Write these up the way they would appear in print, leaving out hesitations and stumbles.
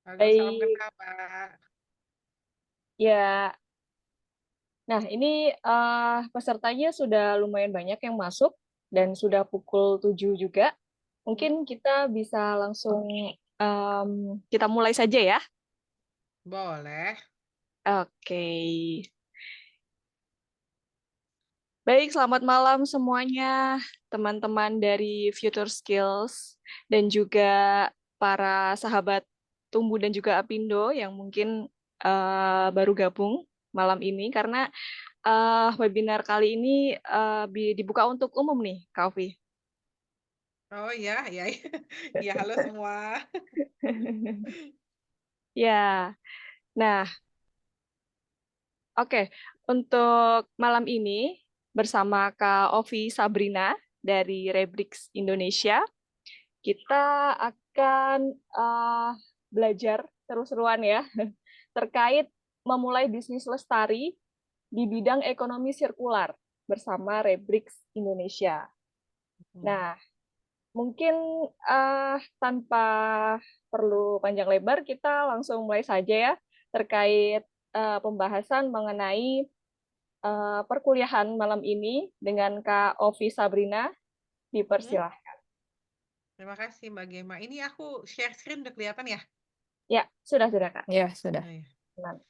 Halo, salam Baik, kenal, Mbak. ya. Nah, ini pesertanya sudah lumayan banyak yang masuk dan sudah pukul 7 juga. Hmm, Mungkin kita bisa langsung kita mulai saja ya. boleh. Oke. Baik, selamat malam semuanya, teman-teman dari Future Skills dan juga para sahabat Tumbuh dan juga Apindo yang mungkin baru gabung malam ini karena webinar kali ini dibuka untuk umum nih, Kak Ovi. Oh iya, iya, iya. Iya, halo semua. Ya, nah, oke. Untuk malam ini bersama Kak Ovi Sabrina dari Rebrix Indonesia, kita akan belajar seru-seruan ya terkait memulai bisnis lestari di bidang ekonomi sirkular bersama Rebrix Indonesia. Hmm. Nah, mungkin tanpa perlu panjang lebar, kita langsung mulai saja ya terkait pembahasan mengenai perkuliahan malam ini dengan Kak Ovi Sabrina. Mhm. Dipersilahkan. Terima kasih, Mbak Gema. Ini aku share screen udah kelihatan ya? Ya, sudah Kak. Ya, sudah. Oh, iya. Tenang.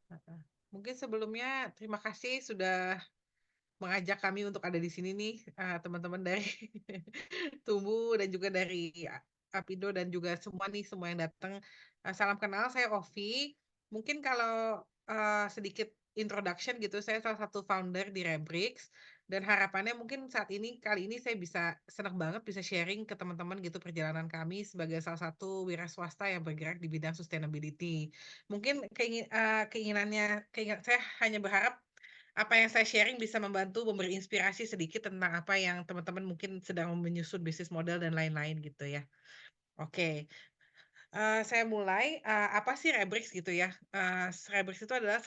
Heeh. Mungkin sebelumnya terima kasih sudah mengajak kami untuk ada di sini nih, teman-teman dari Tumbuh dan juga dari Apindo dan juga semua nih, semua yang datang. Salam kenal, saya Ovi. Mungkin kalau sedikit introduction gitu, saya salah satu founder di Rebrix dan harapannya mungkin saat ini kali ini saya bisa senang banget bisa sharing ke teman-teman gitu perjalanan kami sebagai salah satu wira swasta yang bergerak di bidang sustainability. Mungkin keinginan saya hanya berharap apa yang saya sharing bisa membantu memberi inspirasi sedikit tentang apa yang teman-teman mungkin sedang menyusun bisnis model dan lain-lain gitu ya. Oke, saya mulai, apa sih Rebrix gitu ya. Rebrix itu adalah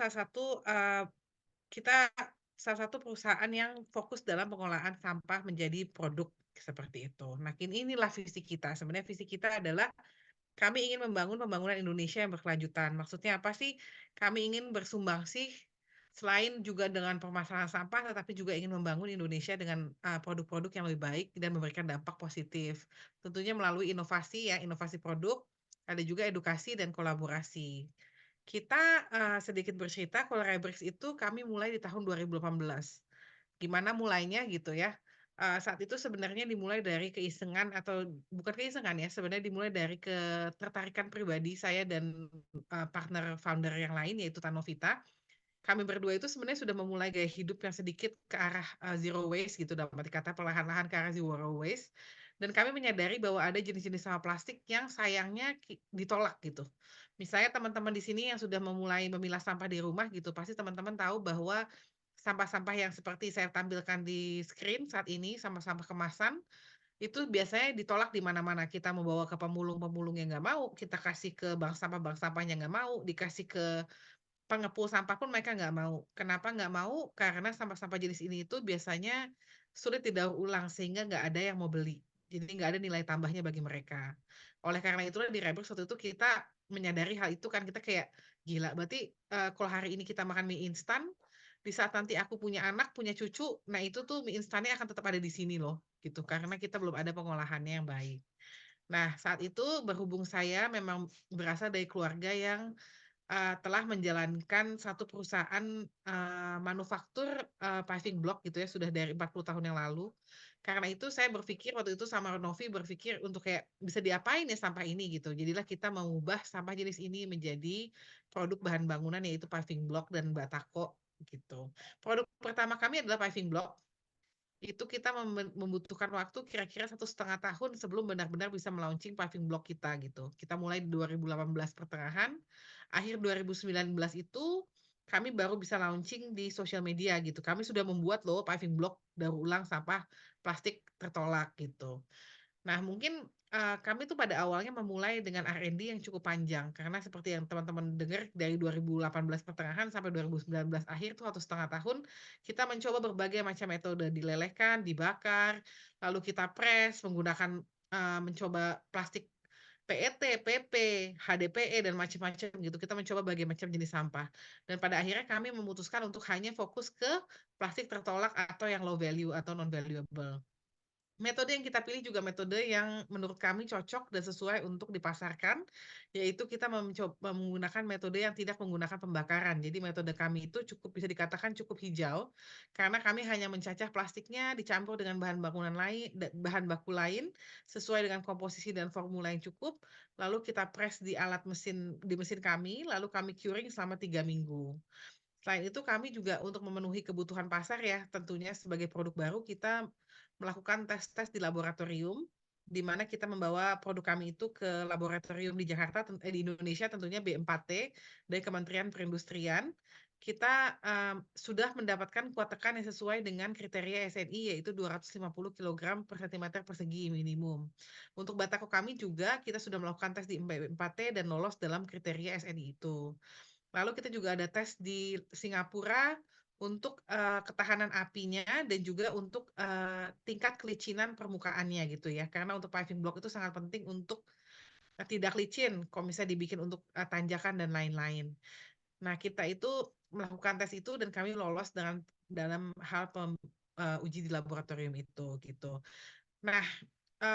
kita salah satu perusahaan yang fokus dalam pengolahan sampah menjadi produk, seperti itu. Nah, inilah visi kita. Sebenarnya visi kita adalah kami ingin membangun pembangunan Indonesia yang berkelanjutan. Maksudnya apa sih? Kami ingin bersumbangsi selain juga dengan permasalahan sampah, tetapi juga ingin membangun Indonesia dengan produk-produk yang lebih baik dan memberikan dampak positif. Tentunya melalui inovasi ya, inovasi produk, ada juga edukasi dan kolaborasi. Kita sedikit bercerita, kalau Rebrix itu kami mulai di tahun 2018. Gimana mulainya gitu ya. Saat itu sebenarnya dimulai dari keisengan atau bukan keisengan ya, sebenarnya dimulai dari ketertarikan pribadi saya dan, partner founder yang lain yaitu Tanovita. Kami berdua itu sebenarnya sudah memulai gaya hidup yang sedikit ke arah, zero waste gitu, dalam arti kata perlahan-lahan ke arah zero waste, dan kami menyadari bahwa ada jenis-jenis sampah plastik yang sayangnya ditolak gitu. Misalnya teman-teman di sini yang sudah memulai memilah sampah di rumah gitu, pasti teman-teman tahu bahwa sampah-sampah yang seperti saya tampilkan di screen saat ini, sampah-sampah kemasan, itu biasanya ditolak di mana-mana. Kita membawa ke pemulung-pemulung yang nggak mau, kita kasih ke bank sampahnya nggak mau, dikasih ke pengepul sampah pun mereka nggak mau. Kenapa nggak mau? Karena sampah-sampah jenis ini itu biasanya sulit didaur ulang sehingga nggak ada yang mau beli. Jadi nggak ada nilai tambahnya bagi mereka. Oleh karena itulah di Rebrix waktu itu kita menyadari hal itu kan kita kayak gila berarti kalau hari ini kita makan mie instan, di saat nanti aku punya anak, punya cucu, nah itu tuh mie instannya akan tetap ada di sini loh gitu karena kita belum ada pengolahannya yang baik. Nah, saat itu berhubung saya memang berasal dari keluarga yang telah menjalankan satu perusahaan, manufaktur, paving block gitu ya, sudah dari 40 tahun yang lalu. Karena itu saya berpikir waktu itu sama Novi berpikir untuk kayak, "Bisa diapain ya sampah ini?" Gitu. Jadilah kita mengubah sampah jenis ini menjadi produk bahan bangunan yaitu paving block dan batako, gitu. Produk pertama kami adalah paving block. Itu kita membutuhkan waktu kira-kira 1,5 tahun sebelum benar-benar bisa me-launching paving block kita gitu. Kita mulai di 2018 pertengahan, akhir 2019 itu kami baru bisa launching di sosial media gitu. Kami sudah membuat loh paving block daur ulang sampah plastik tertolak gitu. Nah, mungkin, kami tuh pada awalnya memulai dengan R&D yang cukup panjang, karena seperti yang teman-teman dengar dari 2018 pertengahan sampai 2019 akhir tuh 1,5 tahun, kita mencoba berbagai macam metode, dilelehkan, dibakar, lalu kita press menggunakan, mencoba plastik PET, PP, HDPE, dan macam-macam gitu. Kita mencoba berbagai macam jenis sampah. Dan pada akhirnya kami memutuskan untuk hanya fokus ke plastik tertolak atau yang low value atau non valuable. Metode yang kita pilih juga metode yang menurut kami cocok dan sesuai untuk dipasarkan, yaitu kita menggunakan metode yang tidak menggunakan pembakaran. Jadi metode kami itu cukup bisa dikatakan cukup hijau, karena kami hanya mencacah plastiknya dicampur dengan bahan baku lain sesuai dengan komposisi dan formula yang cukup, lalu kita press di mesin kami, lalu kami curing selama 3 minggu. Selain itu kami juga untuk memenuhi kebutuhan pasar ya, tentunya sebagai produk baru kita melakukan tes-tes di laboratorium, di mana kita membawa produk kami itu ke laboratorium di Jakarta, di Indonesia tentunya B4T dari Kementerian Perindustrian. Kita sudah mendapatkan kuat tekan yang sesuai dengan kriteria SNI yaitu 250 kg per cm persegi minimum. Untuk batako kami juga kita sudah melakukan tes di B4T dan lolos dalam kriteria SNI itu. Lalu kita juga ada tes di Singapura untuk, ketahanan apinya dan juga untuk, tingkat kelicinan permukaannya gitu ya. Karena untuk paving block itu sangat penting untuk, tidak licin kalau misalnya dibikin untuk, tanjakan dan lain-lain. Nah, kita itu melakukan tes itu dan kami lolos dalam hal uji di laboratorium itu, gitu. Nah,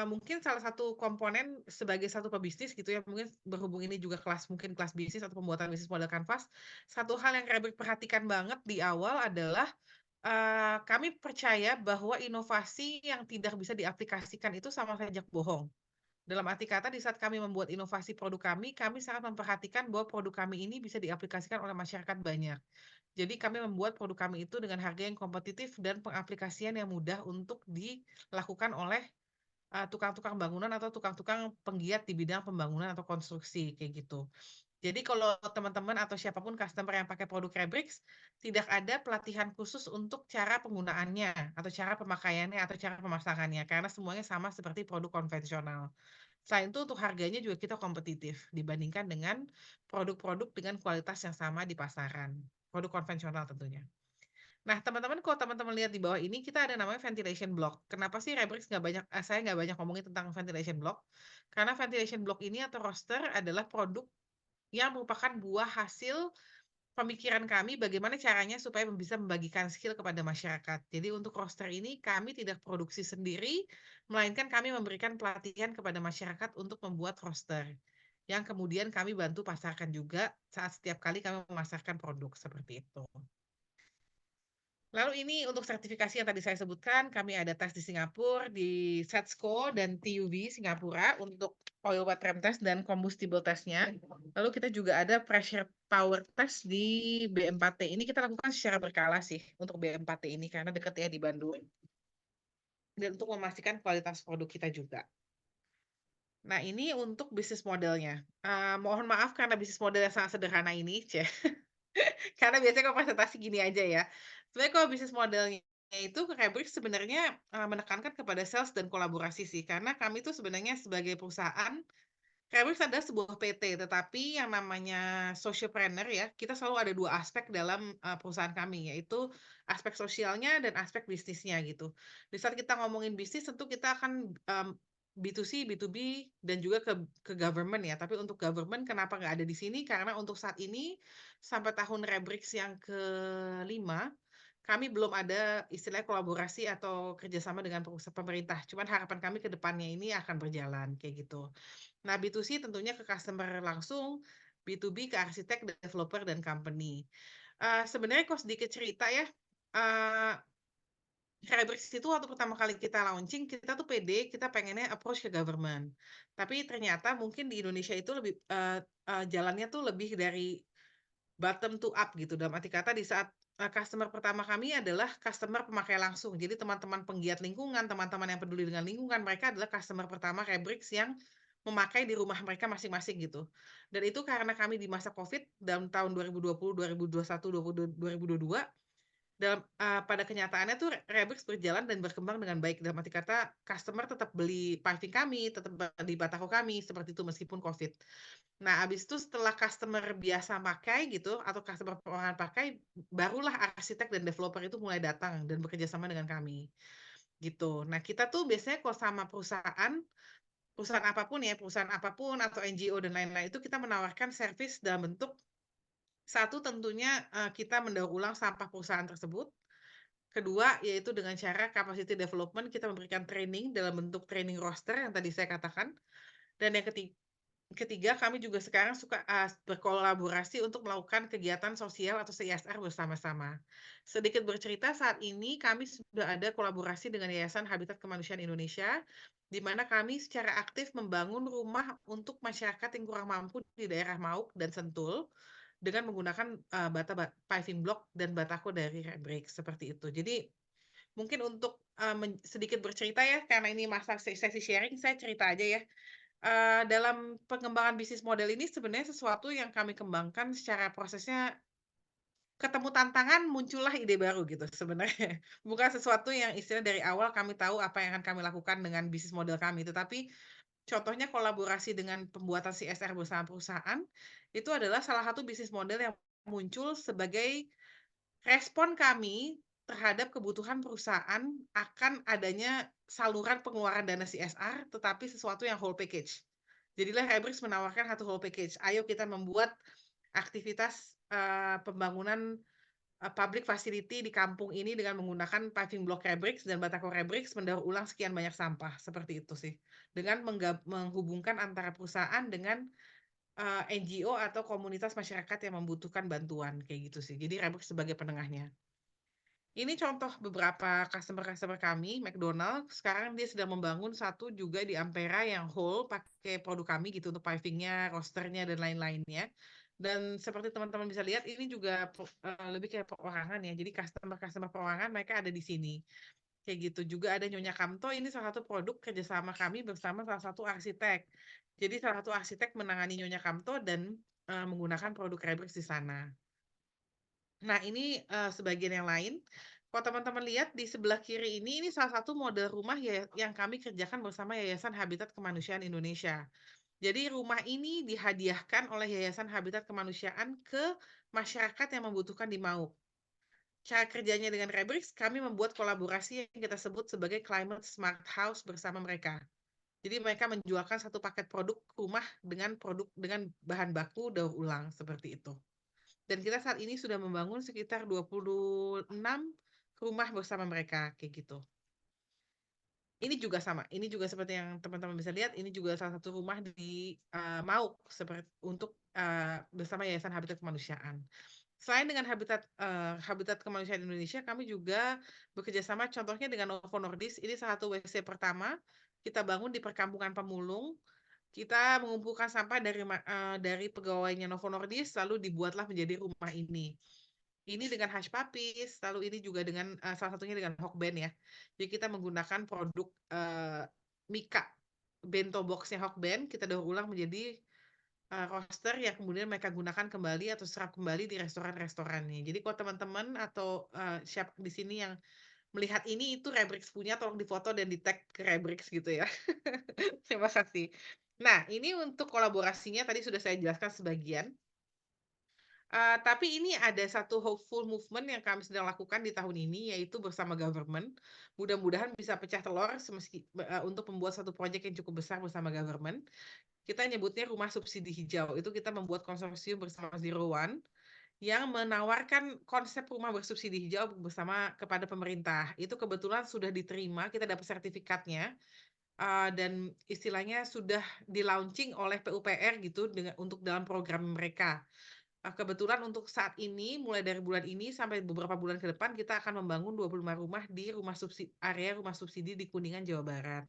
mungkin salah satu komponen sebagai satu pebisnis gitu ya, mungkin berhubung ini juga mungkin kelas bisnis atau pembuatan bisnis model kanvas, satu hal yang kami perhatikan banget di awal adalah, kami percaya bahwa inovasi yang tidak bisa diaplikasikan itu sama saja bohong. Dalam arti kata di saat kami membuat inovasi produk kami sangat memperhatikan bahwa produk kami ini bisa diaplikasikan oleh masyarakat banyak. Jadi kami membuat produk kami itu dengan harga yang kompetitif dan pengaplikasian yang mudah untuk dilakukan oleh tukang-tukang bangunan atau tukang-tukang penggiat di bidang pembangunan atau konstruksi, kayak gitu. Jadi kalau teman-teman atau siapapun customer yang pakai produk Rebrix, tidak ada pelatihan khusus untuk cara penggunaannya, atau cara pemakaiannya, atau cara pemasangannya, karena semuanya sama seperti produk konvensional. Selain itu untuk harganya juga kita kompetitif dibandingkan dengan produk-produk dengan kualitas yang sama di pasaran, produk konvensional tentunya. Nah, teman-teman kalau teman-teman lihat di bawah ini kita ada namanya ventilation block. Kenapa sih Rebrix saya nggak banyak ngomongin tentang ventilation block? Karena ventilation block ini atau roster adalah produk yang merupakan buah hasil pemikiran kami bagaimana caranya supaya bisa membagikan skill kepada masyarakat. Jadi untuk roster ini kami tidak produksi sendiri, melainkan kami memberikan pelatihan kepada masyarakat untuk membuat roster. Yang kemudian kami bantu pasarkan juga saat setiap kali kami memasarkan produk seperti itu. Lalu ini untuk sertifikasi yang tadi saya sebutkan, kami ada tes di Singapura, di SETSCO dan TUV Singapura untuk oil water test dan combustible testnya. Lalu kita juga ada pressure power test di B4T. Ini kita lakukan secara berkala sih untuk B4T ini karena dekat ya di Bandung. Dan untuk memastikan kualitas produk kita juga. Nah ini untuk bisnis modelnya. Mohon maaf karena bisnis model yang sangat sederhana ini, karena biasanya kalau presentasi gini aja ya. Sebenarnya kalau bisnis modelnya itu Fabric sebenarnya, menekankan kepada sales dan kolaborasi sih, karena kami tuh sebenarnya sebagai perusahaan, Fabric adalah sebuah PT, tetapi yang namanya socialpreneur ya, kita selalu ada 2 aspek dalam, perusahaan kami, yaitu aspek sosialnya dan aspek bisnisnya gitu. Di saat kita ngomongin bisnis tentu kita akan, B2C, B2B, dan juga ke government ya, tapi untuk government kenapa nggak ada di sini, karena untuk saat ini, sampai tahun Rebrix yang ke-5, kami belum ada istilahnya kolaborasi atau kerjasama dengan pemerintah, cuman harapan kami ke depannya ini akan berjalan, kayak gitu. Nah, B2C tentunya ke customer langsung, B2B ke arsitek, developer, dan company. Sebenarnya kok sedikit cerita ya, eee Cyberx itu waktu pertama kali kita launching, kita tuh pede, kita pengennya approach ke government. Tapi ternyata mungkin di Indonesia itu lebih, jalannya tuh lebih dari bottom to up gitu. Dalam arti kata di saat, customer pertama kami adalah customer pemakai langsung. Jadi teman-teman penggiat lingkungan, teman-teman yang peduli dengan lingkungan, mereka adalah customer pertama Cyberx yang memakai di rumah mereka masing-masing gitu. Dan itu karena kami di masa Covid dalam tahun 2020, 2021, 2022 pada kenyataannya tuh Rebrix berjalan dan berkembang dengan baik, dalam arti kata customer tetap beli paving kami, tetap beli batako kami, seperti itu meskipun Covid. Nah, habis itu setelah customer biasa pakai gitu, atau customer perorangan pakai, barulah arsitek dan developer itu mulai datang dan bekerja sama dengan kami, gitu. Nah, kita tuh biasanya kalau sama perusahaan, perusahaan apapun atau NGO dan lain-lain itu kita menawarkan servis dalam bentuk, satu tentunya, kita mendaur ulang sampah perusahaan tersebut. Kedua, yaitu dengan cara capacity development kita memberikan training dalam bentuk training roster yang tadi saya katakan. Dan yang ketiga kami juga sekarang suka, berkolaborasi untuk melakukan kegiatan sosial atau CSR bersama-sama. Sedikit bercerita, saat ini kami sudah ada kolaborasi dengan Yayasan Habitat Kemanusiaan Indonesia, di mana kami secara aktif membangun rumah untuk masyarakat yang kurang mampu di daerah Mauk dan Sentul, dengan menggunakan, bata paving block dan batako dari Redbricks, seperti itu. Jadi, mungkin untuk, sedikit bercerita ya, karena ini masa sesi sharing, saya cerita aja ya. Dalam pengembangan bisnis model ini sebenarnya sesuatu yang kami kembangkan secara prosesnya ketemu tantangan muncullah ide baru gitu sebenarnya. Bukan sesuatu yang istilahnya dari awal kami tahu apa yang akan kami lakukan dengan bisnis model kami, tetapi contohnya kolaborasi dengan pembuatan CSR bersama perusahaan, itu adalah salah satu bisnis model yang muncul sebagai respon kami terhadap kebutuhan perusahaan akan adanya saluran pengeluaran dana CSR, tetapi sesuatu yang whole package. Jadilah Hybrix menawarkan satu whole package. Ayo kita membuat aktivitas, pembangunan, public facility di kampung ini dengan menggunakan paving block Hybrix dan batako Hybrix mendaur ulang sekian banyak sampah, seperti itu sih. Dengan menghubungkan antara perusahaan dengan, NGO atau komunitas masyarakat yang membutuhkan bantuan, kayak gitu sih. Jadi Hybrix sebagai penengahnya. Ini contoh beberapa customer-customer kami, McDonald, sekarang dia sedang membangun satu juga di Ampera yang whole pakai produk kami gitu untuk paving-nya, rosternya, dan lain-lainnya. Dan seperti teman-teman bisa lihat ini juga lebih kayak perorangan ya. Jadi customer-customer perorangan mereka ada di sini. Kayak gitu. Juga ada Nyonya Kamto, ini salah satu produk kerjasama kami bersama salah satu arsitek. Jadi salah satu arsitek menangani Nyonya Kamto dan menggunakan produk Rebrix di sana. Nah, ini, sebagian yang lain. Kalau teman-teman lihat di sebelah kiri ini salah satu model rumah ya yang kami kerjakan bersama Yayasan Habitat Kemanusiaan Indonesia. Jadi rumah ini dihadiahkan oleh Yayasan Habitat Kemanusiaan ke masyarakat yang membutuhkan di Mauk. Cara kerjanya dengan Rebrix, kami membuat kolaborasi yang kita sebut sebagai Climate Smart House bersama mereka. Jadi mereka menjualkan satu paket produk rumah dengan bahan baku daur ulang, seperti itu. Dan kita saat ini sudah membangun sekitar 26 rumah bersama mereka, kayak gitu. Ini juga sama, ini juga seperti yang teman-teman bisa lihat, ini juga salah satu rumah di, Mauk untuk, bersama Yayasan Habitat Kemanusiaan. Selain dengan Habitat Kemanusiaan Indonesia, kami juga bekerja sama contohnya dengan Novo Nordisk, ini salah satu WC pertama kita bangun di perkampungan Pemulung. Kita mengumpulkan sampah dari pegawainya Novo Nordisk, lalu dibuatlah menjadi rumah ini. Ini dengan Hush Puppies, lalu ini juga dengan, salah satunya dengan Hokben ya. Jadi kita menggunakan produk, Mika, bento box-nya Hokben, kita daur ulang menjadi, roster yang kemudian mereka gunakan kembali atau serap kembali di restoran-restorannya. Jadi kalau teman-teman atau, siapa di sini yang melihat ini, itu Rebrix punya, tolong difoto dan di-tag ke Rebrix gitu ya. Terima kasih. Nah, ini untuk kolaborasinya tadi sudah saya jelaskan sebagian. Tapi ini ada satu hopeful movement yang kami sedang lakukan di tahun ini, yaitu bersama government. Mudah-mudahan bisa pecah telur untuk membuat satu proyek yang cukup besar bersama government. Kita nyebutnya Rumah Subsidi Hijau. Itu kita membuat konsorsium bersama Zero One yang menawarkan konsep rumah bersubsidi hijau bersama kepada pemerintah. Itu kebetulan sudah diterima, kita dapat sertifikatnya, dan istilahnya sudah di-launching oleh PUPR gitu untuk dalam program mereka. Kebetulan untuk saat ini, mulai dari bulan ini sampai beberapa bulan ke depan, kita akan membangun 25 rumah di area rumah subsidi di Kuningan, Jawa Barat.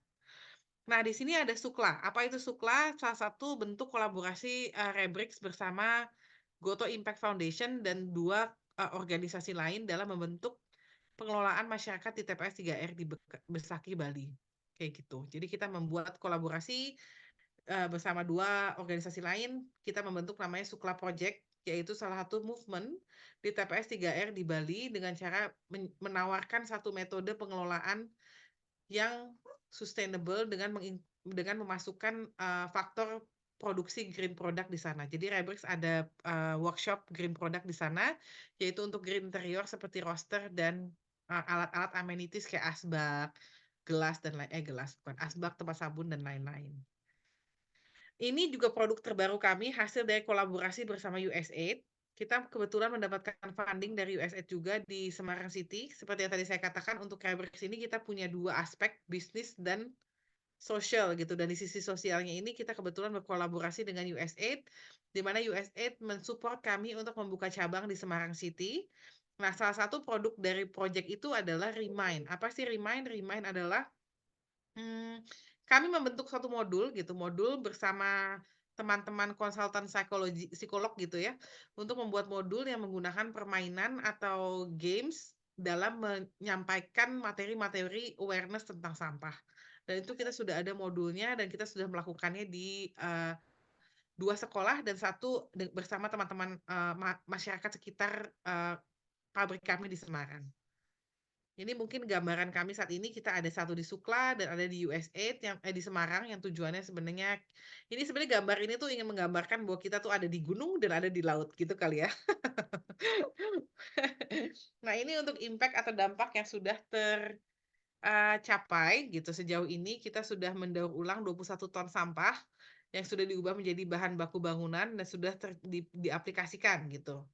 Nah, di sini ada Sukla. Apa itu Sukla? Salah satu bentuk kolaborasi, Rebrix bersama Goto Impact Foundation dan 2, organisasi lain dalam membentuk pengelolaan masyarakat di TPS 3R di Besaki, Bali. Kayak gitu. Jadi kita membuat kolaborasi bersama 2 organisasi lain, kita membentuk namanya Sukla Project, yaitu salah satu movement di TPS 3R di Bali dengan cara menawarkan satu metode pengelolaan yang sustainable dengan memasukkan, faktor produksi green product di sana. Jadi Rebrix ada, workshop green product di sana, yaitu untuk green interior seperti roster dan, alat-alat amenities kayak asbak, gelas, bukan asbak, tempat sabun dan lain-lain. Ini juga produk terbaru kami, hasil dari kolaborasi bersama USAID. Kita kebetulan mendapatkan funding dari USAID juga di Semarang City. Seperti yang tadi saya katakan, untuk Kyberx ini kita punya 2 aspek, bisnis dan sosial gitu. Dan di sisi sosialnya ini kita kebetulan berkolaborasi dengan USAID, di mana USAID mensupport kami untuk membuka cabang di Semarang City. Nah, salah satu produk dari project itu adalah Remind. Apa sih Remind? Remind adalah kami membentuk satu modul gitu, modul bersama teman-teman konsultan psikolog gitu ya, untuk membuat modul yang menggunakan permainan atau games dalam menyampaikan materi-materi awareness tentang sampah. Dan itu kita sudah ada modulnya dan kita sudah melakukannya di 2 sekolah dan 1 bersama teman-teman masyarakat sekitar pabrik kami di Semarang. Ini mungkin gambaran kami saat ini, kita ada 1 di Sukla dan ada di USAID yang di Semarang, yang tujuannya sebenarnya ini sebenarnya gambar ini tuh ingin menggambarkan bahwa kita tuh ada di gunung dan ada di laut gitu kali ya. Nah, ini untuk impact atau dampak yang sudah capai gitu sejauh ini, kita sudah mendaur ulang 21 ton sampah yang sudah diubah menjadi bahan baku bangunan dan sudah diaplikasikan gitu.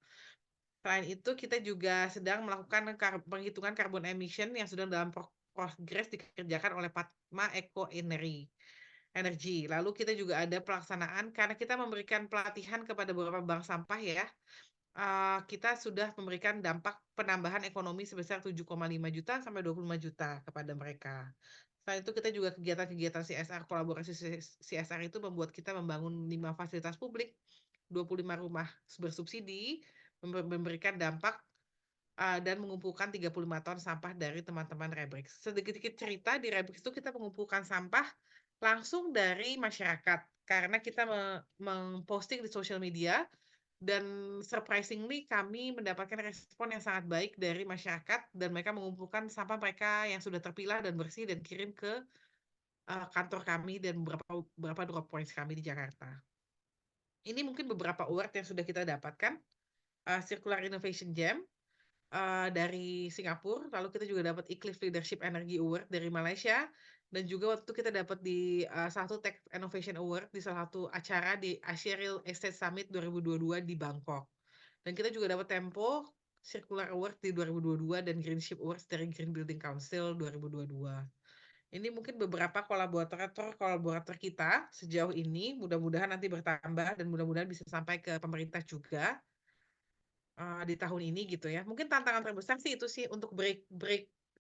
Selain itu, kita juga sedang melakukan penghitungan carbon emission yang sedang dalam progres dikerjakan oleh Padma Eco Energy. Lalu kita juga ada pelaksanaan, karena kita memberikan pelatihan kepada beberapa bank sampah ya, kita sudah memberikan dampak penambahan ekonomi sebesar 7,5 juta sampai 25 juta kepada mereka. Selain itu kita juga kegiatan-kegiatan CSR, kolaborasi CSR itu membuat kita membangun 5 fasilitas publik, 25 rumah bersubsidi, memberikan dampak dan mengumpulkan 35 ton sampah dari teman-teman Rebrix. Sedikit-sedikit cerita, di Rebrix itu kita mengumpulkan sampah langsung dari masyarakat, karena kita memposting di sosial media dan surprisingly kami mendapatkan respon yang sangat baik dari masyarakat dan mereka mengumpulkan sampah mereka yang sudah terpilah dan bersih dan kirim ke kantor kami dan beberapa drop points kami di Jakarta. Ini mungkin beberapa award yang sudah kita dapatkan. Circular Innovation Jam dari Singapura, lalu kita juga dapat Eclipse Leadership Energy Award dari Malaysia, dan juga waktu itu kita dapat di salah satu Tech Innovation Award di salah satu acara di Asia Real Estate Summit 2022 di Bangkok. Dan kita juga dapat Tempo Circular Award di 2022 dan Greenship Awards dari Green Building Council 2022. Ini mungkin beberapa kolaborator kita sejauh ini, mudah-mudahan nanti bertambah dan mudah-mudahan bisa sampai ke pemerintah juga di tahun ini gitu ya. Mungkin tantangan terbesar sih itu sih untuk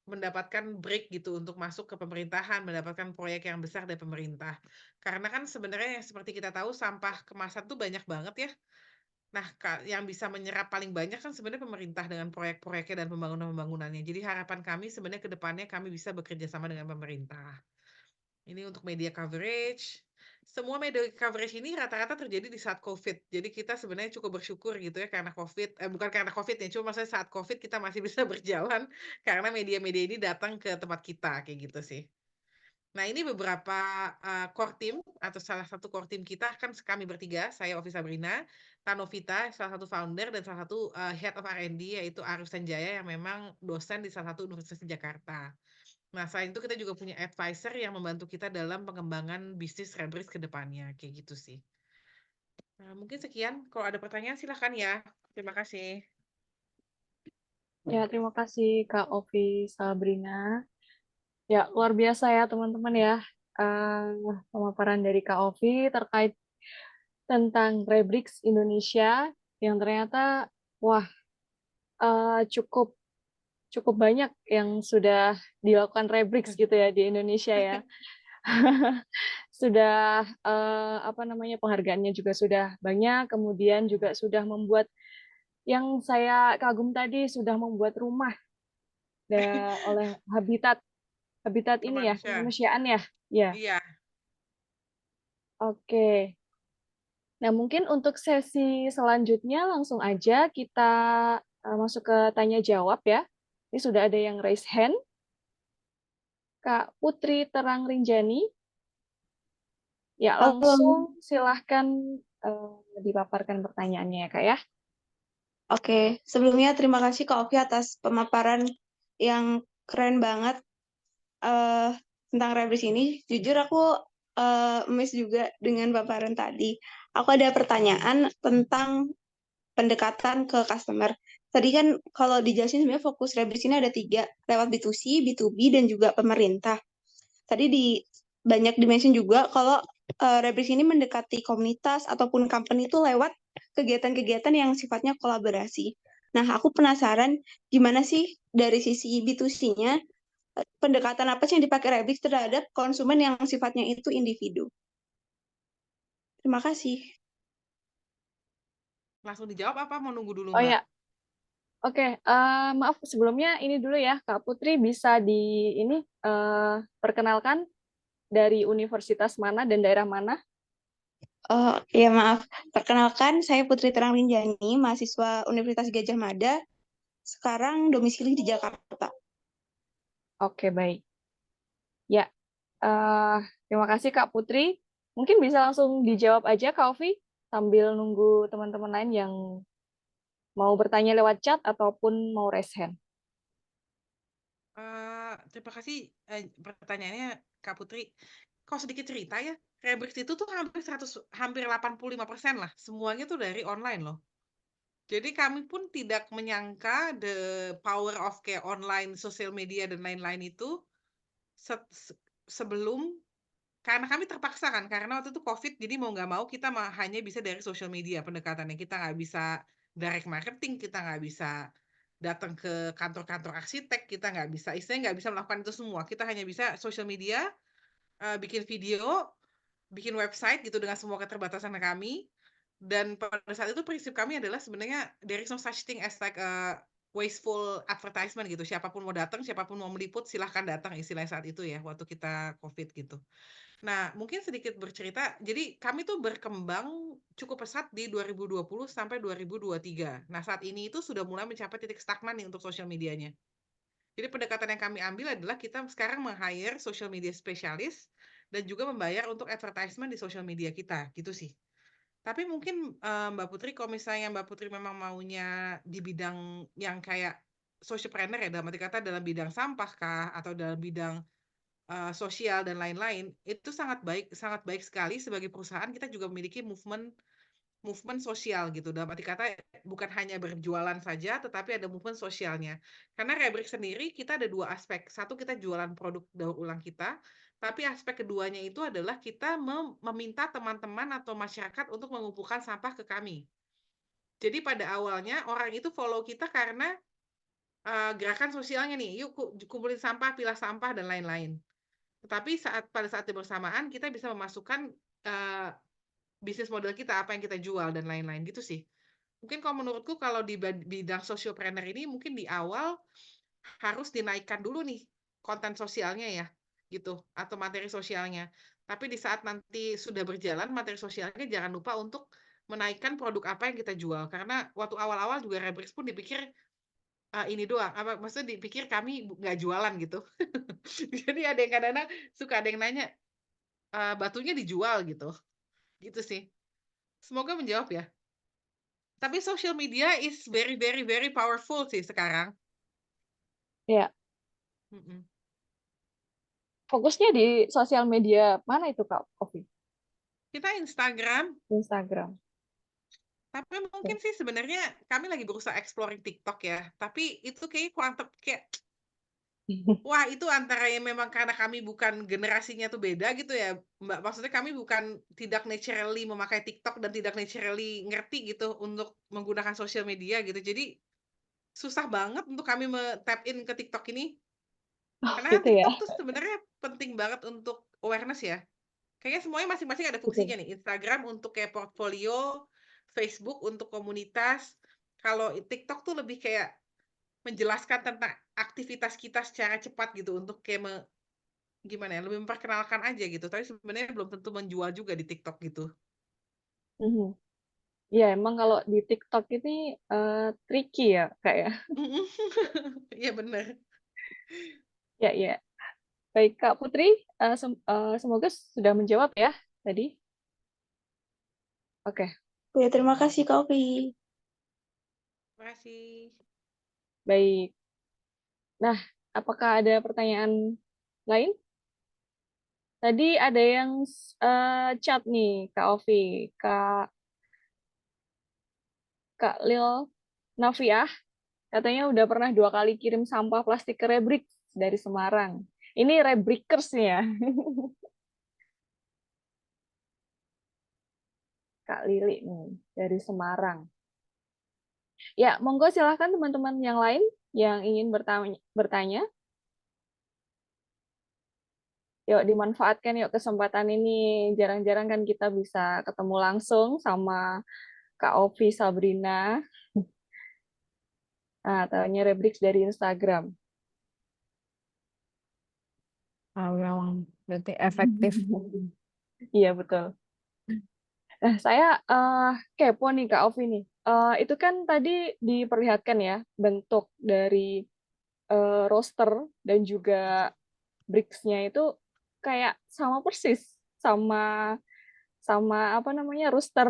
mendapatkan break gitu untuk masuk ke pemerintahan, mendapatkan proyek yang besar dari pemerintah. Karena kan sebenarnya yang seperti kita tahu sampah kemasan tuh banyak banget ya. Nah, yang bisa menyerap paling banyak kan sebenarnya pemerintah dengan proyek-proyeknya dan pembangunan-pembangunannya. Jadi harapan kami sebenarnya ke depannya kami bisa bekerja sama dengan pemerintah. Ini untuk media coverage. Semua media coverage ini rata-rata terjadi di saat COVID. Jadi kita sebenarnya cukup bersyukur gitu ya karena COVID, bukan karena COVID ya, cuma maksudnya saat COVID kita masih bisa berjalan karena media-media ini datang ke tempat kita, kayak gitu sih. Nah, ini beberapa core team atau salah satu core team kita kan kami bertiga, saya Ovi Sabrina, Tanovita, salah satu founder dan salah satu head of R&D yaitu Arif Sanjaya yang memang dosen di salah satu universitas di Jakarta. Nah, selain itu kita juga punya advisor yang membantu kita dalam pengembangan bisnis Rebrix ke depannya, kayak gitu sih. Nah, mungkin sekian. Kalau ada pertanyaan silahkan ya. Terima kasih. Ya, terima kasih Kak Ovi Sabrina. Ya, luar biasa ya teman-teman ya. Pemaparan dari Kak Ovi terkait tentang Rebrix Indonesia yang ternyata wah cukup cukup banyak yang sudah dilakukan Rebrix gitu ya di Indonesia ya. Sudah apa namanya penghargaannya juga sudah banyak, kemudian juga sudah membuat yang saya kagum tadi sudah membuat rumah oleh habitat ini ya Manusia. kemanusiaan ya. Ya, Iya. oke. Nah, mungkin untuk sesi selanjutnya langsung aja kita masuk ke tanya jawab ya. Ini sudah ada yang raise hand. Kak Putri Terang Rinjani. Ya, Halo. langsung silahkan dipaparkan pertanyaannya ya, Kak ya. Oke, sebelumnya terima kasih Kak Ovi atas pemaparan yang keren banget tentang Rebrix ini. Jujur aku Miss juga dengan paparan tadi. Aku ada pertanyaan tentang pendekatan ke customer. Tadi kan kalau dijelasin sebenarnya fokus Rebris ini ada 3, lewat B2C, B2B, dan juga pemerintah. Tadi banyak dimention juga kalau Rebris ini mendekati komunitas ataupun company itu lewat kegiatan-kegiatan yang sifatnya kolaborasi. Nah, aku penasaran gimana sih dari sisi B2C-nya, pendekatan apa sih yang dipakai Rebris terhadap konsumen yang sifatnya itu individu? Terima kasih. Langsung dijawab apa mau nunggu dulu Oh Mbak? ya, oke. Maaf sebelumnya ini dulu ya, Kak Putri bisa perkenalkan dari universitas mana dan daerah mana? Oh, ya maaf. Perkenalkan, saya Putri Terang Rinjani, mahasiswa Universitas Gajah Mada, sekarang domisili di Jakarta. Oke, baik. Ya, eh, terima kasih Kak Putri. Mungkin bisa langsung dijawab aja Kak Ovi, sambil nunggu teman-teman lain yang mau bertanya lewat chat ataupun mau raise hand. Terima kasih pertanyaannya Kak Putri. Kok sedikit cerita ya, Rebrix itu tuh hampir 85% lah, semuanya tuh dari online loh. Jadi kami pun tidak menyangka the power of kayak online, sosial media dan lain-lain itu sebelum karena kami terpaksa kan, karena waktu itu COVID, jadi mau nggak mau kita hanya bisa dari sosial media pendekatannya. Kita nggak bisa direct marketing, kita nggak bisa datang ke kantor-kantor arsitek, kita nggak bisa, istilahnya nggak bisa melakukan itu semua. Kita hanya bisa sosial media, bikin video, bikin website gitu dengan semua keterbatasan kami. Dan pada saat itu prinsip kami adalah sebenarnya there is no such thing as like a wasteful advertisement gitu. Siapapun mau datang, siapapun mau meliput, silahkan datang istilahnya saat itu ya, waktu kita COVID gitu. Nah, mungkin sedikit bercerita, jadi kami tuh berkembang cukup pesat di 2020 sampai 2023. Nah, saat ini itu sudah mulai mencapai titik stagnan nih untuk sosial medianya. Jadi pendekatan yang kami ambil adalah kita sekarang meng-hire social media spesialis dan juga membayar untuk advertisement di sosial media kita, gitu sih. Tapi mungkin Mbak Putri, kalau misalnya Mbak Putri memang maunya di bidang yang kayak socialpreneur ya, dalam arti kata dalam bidang sampah kah, atau dalam bidang sosial dan lain-lain, itu sangat baik sekali sebagai perusahaan kita juga memiliki movement movement sosial gitu. Dalam arti kata bukan hanya berjualan saja, tetapi ada movement sosialnya. Karena Rebrix sendiri kita ada 2 aspek. Satu, kita jualan produk daur ulang kita, tapi aspek keduanya itu adalah kita meminta teman-teman atau masyarakat untuk mengumpulkan sampah ke kami. Jadi pada awalnya orang itu follow kita karena gerakan sosialnya nih, "Yuk kumpulin sampah, pilah sampah," dan lain-lain. Tetapi pada saat yang bersamaan kita bisa memasukkan, bisnis model kita, apa yang kita jual dan lain-lain gitu sih. Mungkin kalau menurutku kalau di bidang socialpreneur ini mungkin di awal harus dinaikkan dulu nih konten sosialnya ya, gitu, atau materi sosialnya. Tapi di saat nanti sudah berjalan materi sosialnya jangan lupa untuk menaikkan produk apa yang kita jual. Karena waktu awal-awal juga Rebrix pun dipikir, ini doang, apa maksudnya dipikir kami nggak jualan gitu. Jadi ada yang kadang-kadang suka ada yang nanya, batunya dijual gitu, gitu sih. Semoga menjawab ya. Tapi social media is very very very powerful sih sekarang. Ya, Mhm. fokusnya di sosial media mana itu Kak Ovi? Kita Instagram, Instagram. tapi mungkin sih sebenarnya kami lagi berusaha exploring TikTok ya. Tapi itu kayaknya kayak wah itu antara yang memang karena kami bukan generasinya tuh beda gitu ya, Mbak. Maksudnya kami bukan tidak naturally memakai TikTok dan tidak naturally ngerti gitu untuk menggunakan sosial media gitu. Jadi susah banget untuk kami tap in ke TikTok ini. Oh, Karena kan gitu ya. TikTok tuh sebenarnya penting banget untuk awareness ya. Kayaknya semuanya masing-masing ada fungsinya Betul. nih. Instagram untuk kayak portfolio, Facebook untuk komunitas. Kalau TikTok tuh lebih kayak menjelaskan tentang aktivitas kita secara cepat gitu untuk kayak gimana ya, lebih memperkenalkan aja gitu. Tapi sebenarnya belum tentu menjual juga di TikTok gitu. Mhm. Ya, emang kalau di TikTok ini tricky ya, Kak ya. Mhm. Iya bener. Ya, ya. Baik, Kak Putri, semoga sudah menjawab ya tadi. Oke, Ya, terima kasih Kak Ovi. Terima kasih. baik. Nah, apakah ada pertanyaan lain? Tadi ada yang chat nih, Kak Ovi, Kak Lil Nafiah, katanya udah pernah 2 kali kirim sampah plastik ke Rebrix dari Semarang. Ini Rebrikers nih ya, Kak Lili nih dari Semarang. Ya, monggo silahkan teman-teman yang lain yang ingin bertanya. Yuk dimanfaatkan yuk kesempatan ini. Jarang-jarang kan kita bisa ketemu langsung sama Kak Ovi Sabrina. Nah, tanya Rebrix dari Instagram. Memang berarti efektif. Iya, betul. Nah, saya kepo nih Kak Ovi nih. Itu kan tadi diperlihatkan ya bentuk dari roster dan juga bricks-nya itu kayak sama persis sama sama apa namanya roster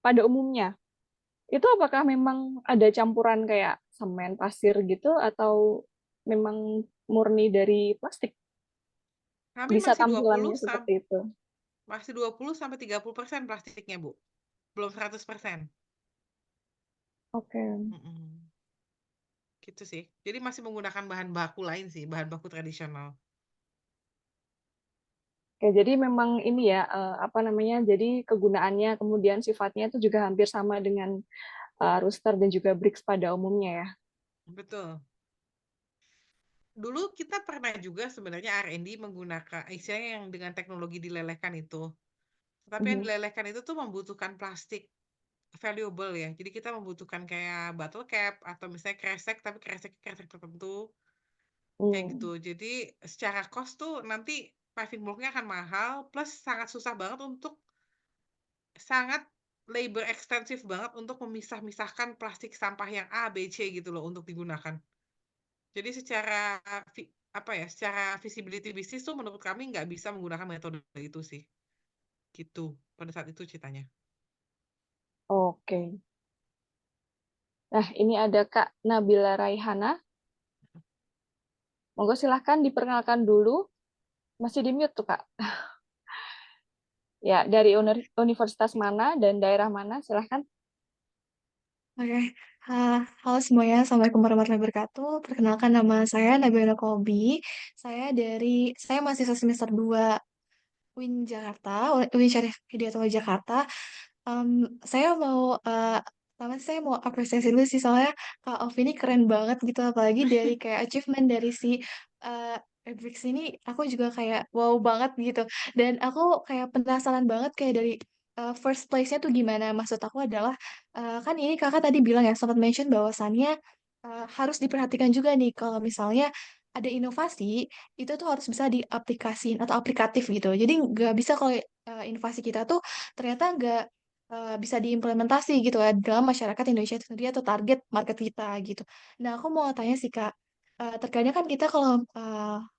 pada umumnya. Itu apakah memang ada campuran kayak semen, pasir gitu atau memang murni dari plastik? Kami Bisa masih 20 tampilannya seperti itu. masih 20-30% plastiknya, Bu. Belum 100%. Oke. Mm-mm. Gitu sih. Jadi masih menggunakan bahan baku lain sih, bahan baku tradisional. Oke, jadi memang ini ya, apa namanya, jadi kegunaannya kemudian sifatnya itu juga hampir sama dengan rooster dan juga bricks pada umumnya ya. Betul. Dulu kita pernah juga sebenarnya R&D menggunakan istilahnya yang dengan teknologi dilelehkan itu. Tapi yang Mhm. dilelehkan itu tuh membutuhkan plastik valuable ya. Jadi kita membutuhkan kayak bottle cap atau misalnya kresek tapi kresek tertentu kayak gitu. Jadi secara cost tuh nanti paving blocknya akan mahal plus sangat susah banget untuk sangat labor ekstensif banget untuk memisah-misahkan plastik sampah yang A, B, C gitu loh untuk digunakan. Jadi secara apa ya, secara visibility bisnis tuh menurut kami nggak bisa menggunakan metode itu sih. Gitu, pada saat itu ceritanya. Oke. Nah, ini ada Kak Nabila Raihana. Monggo silahkan diperkenalkan dulu. Masih di mute tuh, Kak. Ya, dari universitas mana dan daerah mana? Silahkan. Oke, halo semuanya, Assalamualaikum warahmatullahi wabarakatuh. Perkenalkan nama saya Nabila Kolbi. Saya mahasiswa semester 2 UIN Jakarta, UIN Syarif Hidayatullah Jakarta. Saya mau pertama saya mau apresiasi dulu sih soalnya Kak Ovi ini keren banget gitu, apalagi dari kayak achievement dari si Fabrics ini aku juga kayak wow banget gitu. Dan aku kayak penasaran banget kayak dari first place-nya tuh gimana. Maksud aku adalah kan ini kakak tadi bilang ya sempat mention bahwasannya harus diperhatikan juga nih kalau misalnya ada inovasi itu tuh harus bisa diaplikasiin atau aplikatif gitu. Jadi nggak bisa kalau inovasi kita tuh ternyata nggak bisa diimplementasi gitu ya dalam masyarakat Indonesia itu sendiri atau target market kita gitu. Nah, aku mau tanya sih Kak, terkadang kan kita kalau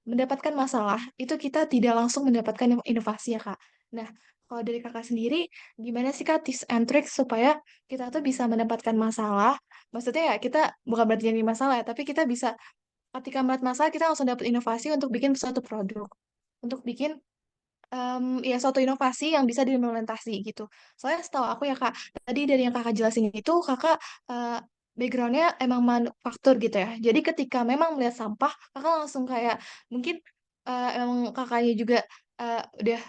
mendapatkan masalah itu kita tidak langsung mendapatkan inovasi ya Kak. Nah, kalau dari Kakak sendiri, gimana sih Kak tips and tricks supaya kita tuh bisa mendapatkan masalah? Maksudnya ya kita bukan berarti jadi masalah ya, tapi kita bisa ketika melihat masalah kita langsung dapat inovasi untuk bikin suatu produk, untuk bikin ya suatu inovasi yang bisa diimplementasi gitu. Soalnya setahu aku ya Kak, tadi dari yang Kakak jelasin itu Kakak backgroundnya emang manufaktur gitu ya. Jadi ketika memang melihat sampah, Kakak langsung kayak mungkin emang Kakaknya juga udah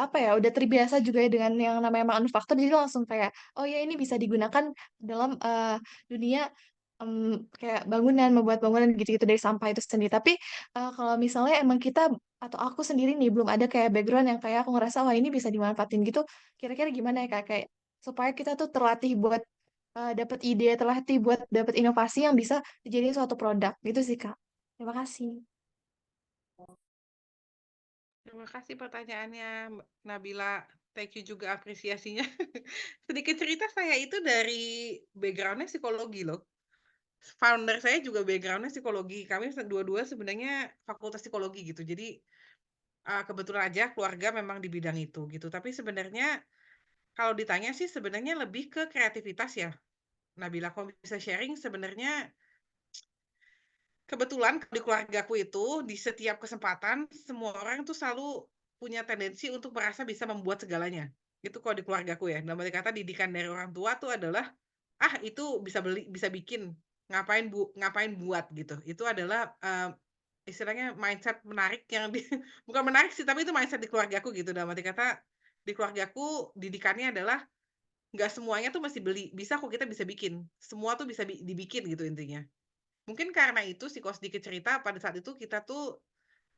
apa ya, udah terbiasa juga ya dengan yang namanya manufaktur, jadi langsung kayak, oh ya ini bisa digunakan dalam dunia kayak bangunan, membuat bangunan gitu-gitu dari sampah itu sendiri. Tapi kalau misalnya emang kita atau aku sendiri nih belum ada kayak background yang kayak aku ngerasa wah ini bisa dimanfaatin gitu, kira-kira gimana ya Kak? Kayak supaya kita tuh terlatih buat dapat ide, terlatih buat dapat inovasi yang bisa dijadiin suatu produk gitu sih Kak. Terima kasih. Terima kasih pertanyaannya, Mbak Nabila. Thank you juga apresiasinya. Sedikit cerita saya itu dari background-nya psikologi loh. Founder saya juga background-nya psikologi. Kami dua-dua sebenarnya fakultas psikologi gitu. Jadi kebetulan aja keluarga memang di bidang itu gitu. Tapi sebenarnya kalau ditanya sih sebenarnya lebih ke kreativitas ya. Nabila, kalau bisa sharing sebenarnya kebetulan di keluargaku itu di setiap kesempatan semua orang tuh selalu punya tendensi untuk merasa bisa membuat segalanya. Itu kalau di keluargaku ya. Dalam arti kata didikan dari orang tua tuh adalah ah itu bisa beli, bisa bikin, ngapain buat gitu. Itu adalah istilahnya mindset menarik yang di bukan menarik sih, tapi itu mindset di keluargaku gitu. Dalam arti kata di keluargaku didikannya adalah nggak semuanya tuh mesti beli, bisa kok kita bisa bikin. Semua tuh bisa dibikin gitu intinya. Mungkin karena itu sih kalau sedikit cerita pada saat itu kita tuh,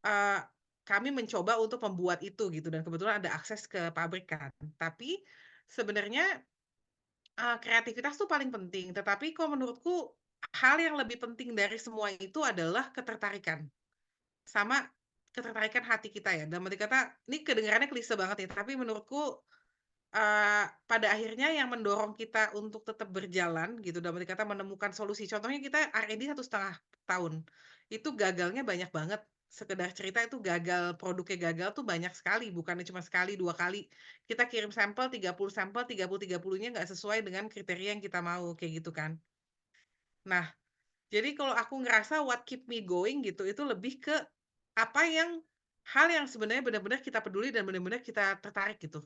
eee, kami mencoba untuk membuat itu gitu dan kebetulan ada akses ke pabrik kan. Tapi sebenarnya, kreativitas tuh paling penting, tetapi kalau menurutku hal yang lebih penting dari semua itu adalah ketertarikan, sama ketertarikan hati kita ya. Dalam arti kata, ini kedengarannya klise banget ya, tapi menurutku pada akhirnya yang mendorong kita untuk tetap berjalan gitu, dalam arti kata menemukan solusi. Contohnya kita R&D 1,5 tahun, itu gagalnya banyak banget. Sekedar cerita itu gagal, produknya gagal tuh banyak sekali, bukannya cuma sekali, 2 kali. Kita kirim sampel, 30 sampel, 30-30-nya nggak sesuai dengan kriteria yang kita mau, kayak gitu kan. Nah, jadi kalau aku ngerasa what keep me going gitu, itu lebih ke apa yang hal yang sebenarnya benar-benar kita peduli dan benar-benar kita tertarik gitu.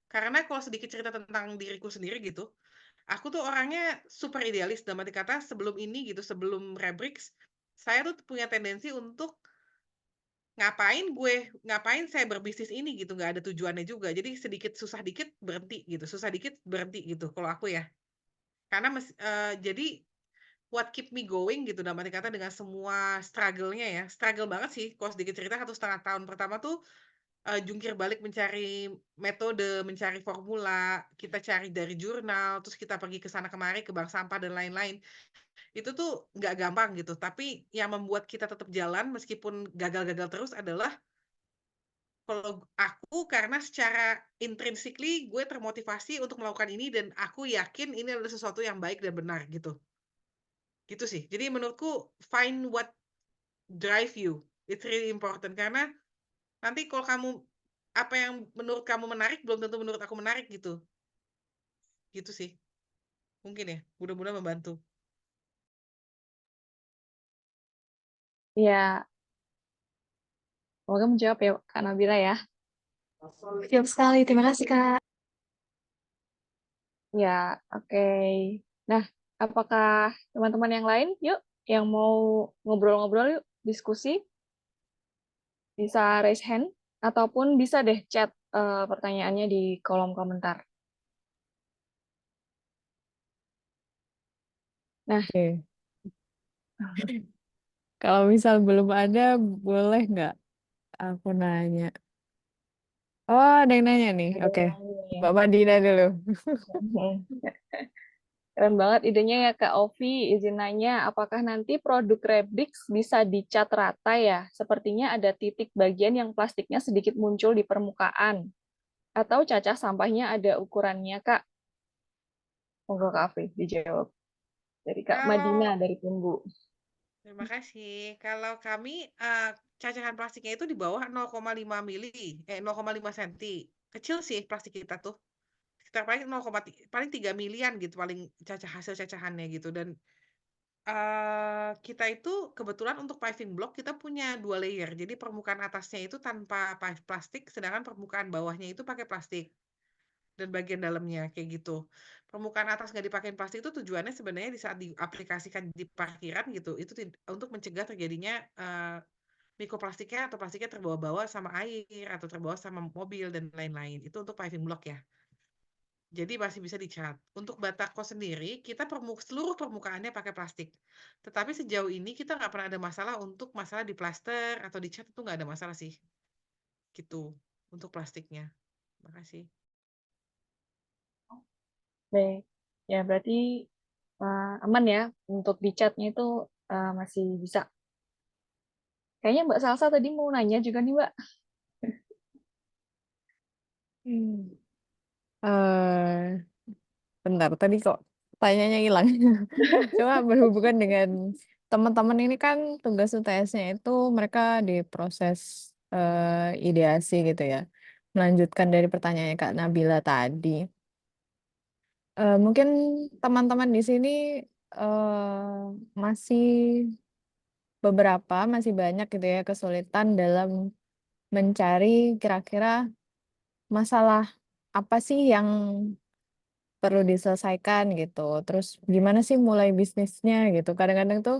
Karena kalau sedikit cerita tentang diriku sendiri gitu, aku tuh orangnya super idealis, dalam arti kata sebelum ini gitu, sebelum Rebrix, saya tuh punya tendensi untuk ngapain saya berbisnis ini gitu, nggak ada tujuannya juga. Jadi sedikit susah dikit berhenti gitu, susah dikit berhenti gitu kalau aku ya. Karena jadi what keep me going gitu, dalam arti kata dengan semua struggle-nya ya, struggle banget sih kalau sedikit cerita 1,5 tahun pertama tuh jungkir balik mencari metode, mencari formula, kita cari dari jurnal, terus kita pergi ke sana kemari, ke bank sampah dan lain-lain. Itu tuh nggak gampang gitu, tapi yang membuat kita tetap jalan meskipun gagal-gagal terus adalah kalau aku karena secara intrinsically gue termotivasi untuk melakukan ini dan aku yakin ini adalah sesuatu yang baik dan benar gitu. Gitu sih. Jadi menurutku find what drive you. It's really important karena nanti kalau kamu apa yang menurut kamu menarik, belum tentu menurut aku menarik gitu. Gitu sih. Mungkin ya, mudah-mudahan membantu. Ya, semoga menjawab ya Kak Nabila ya. Siap sekali. Terima kasih, Kak. Ya, oke. Nah, apakah teman-teman yang lain, yuk, yang mau ngobrol-ngobrol yuk, diskusi, bisa raise hand, ataupun bisa deh chat pertanyaannya di kolom komentar. Nah, Oke. Kalau misal belum ada, boleh nggak aku nanya? Oh, ada yang nanya nih. ada Oke. yang nanya nih. Mbak Madina dulu. Keren banget idenya ya Kak Ovi. Izin nanya, apakah nanti produk Rebrix bisa dicat rata ya? Sepertinya ada titik bagian yang plastiknya sedikit muncul di permukaan. Atau cacah sampahnya ada ukurannya, Kak? Monggo Kak Ovi dijawab. Dari Kak Madina Kalau dari Tumbu. terima kasih. Kalau kami cacahan plastiknya itu di bawah 0,5 mili, 0,5 senti. Kecil sih plastik kita tuh. Sekitar paling 0,3 paling 3 milian gitu paling hasil cacahannya gitu dan kita itu kebetulan untuk paving block kita punya 2 layer. Jadi permukaan atasnya itu tanpa plastik, sedangkan permukaan bawahnya itu pakai plastik. Dan bagian dalamnya, kayak gitu. Permukaan atas nggak dipakein plastik itu tujuannya sebenarnya di saat diaplikasikan di parkiran gitu, itu untuk mencegah terjadinya, mikroplastiknya atau plastiknya terbawa-bawa sama air atau terbawa sama mobil dan lain-lain. Itu untuk paving block ya. Jadi masih bisa dicat. Untuk batako sendiri, kita seluruh permukaannya pakai plastik. Tetapi sejauh ini kita nggak pernah ada masalah untuk masalah di plaster atau dicat itu nggak ada masalah sih. Gitu, untuk plastiknya. Makasih. Baik. Ya, berarti aman ya untuk dicatnya itu masih bisa. Kayaknya Mbak Salsa tadi mau nanya juga nih, Mbak. Eh, bentar, tadi kok tanyanya hilang. Cuma berhubungan dengan teman-teman ini kan tugas UTS-nya itu mereka di proses ideasi gitu ya. Melanjutkan dari pertanyaannya Kak Nabila tadi. Mungkin teman-teman di sini masih masih banyak gitu ya kesulitan dalam mencari kira-kira masalah apa sih yang perlu diselesaikan gitu. Terus gimana sih mulai bisnisnya gitu. Kadang-kadang tuh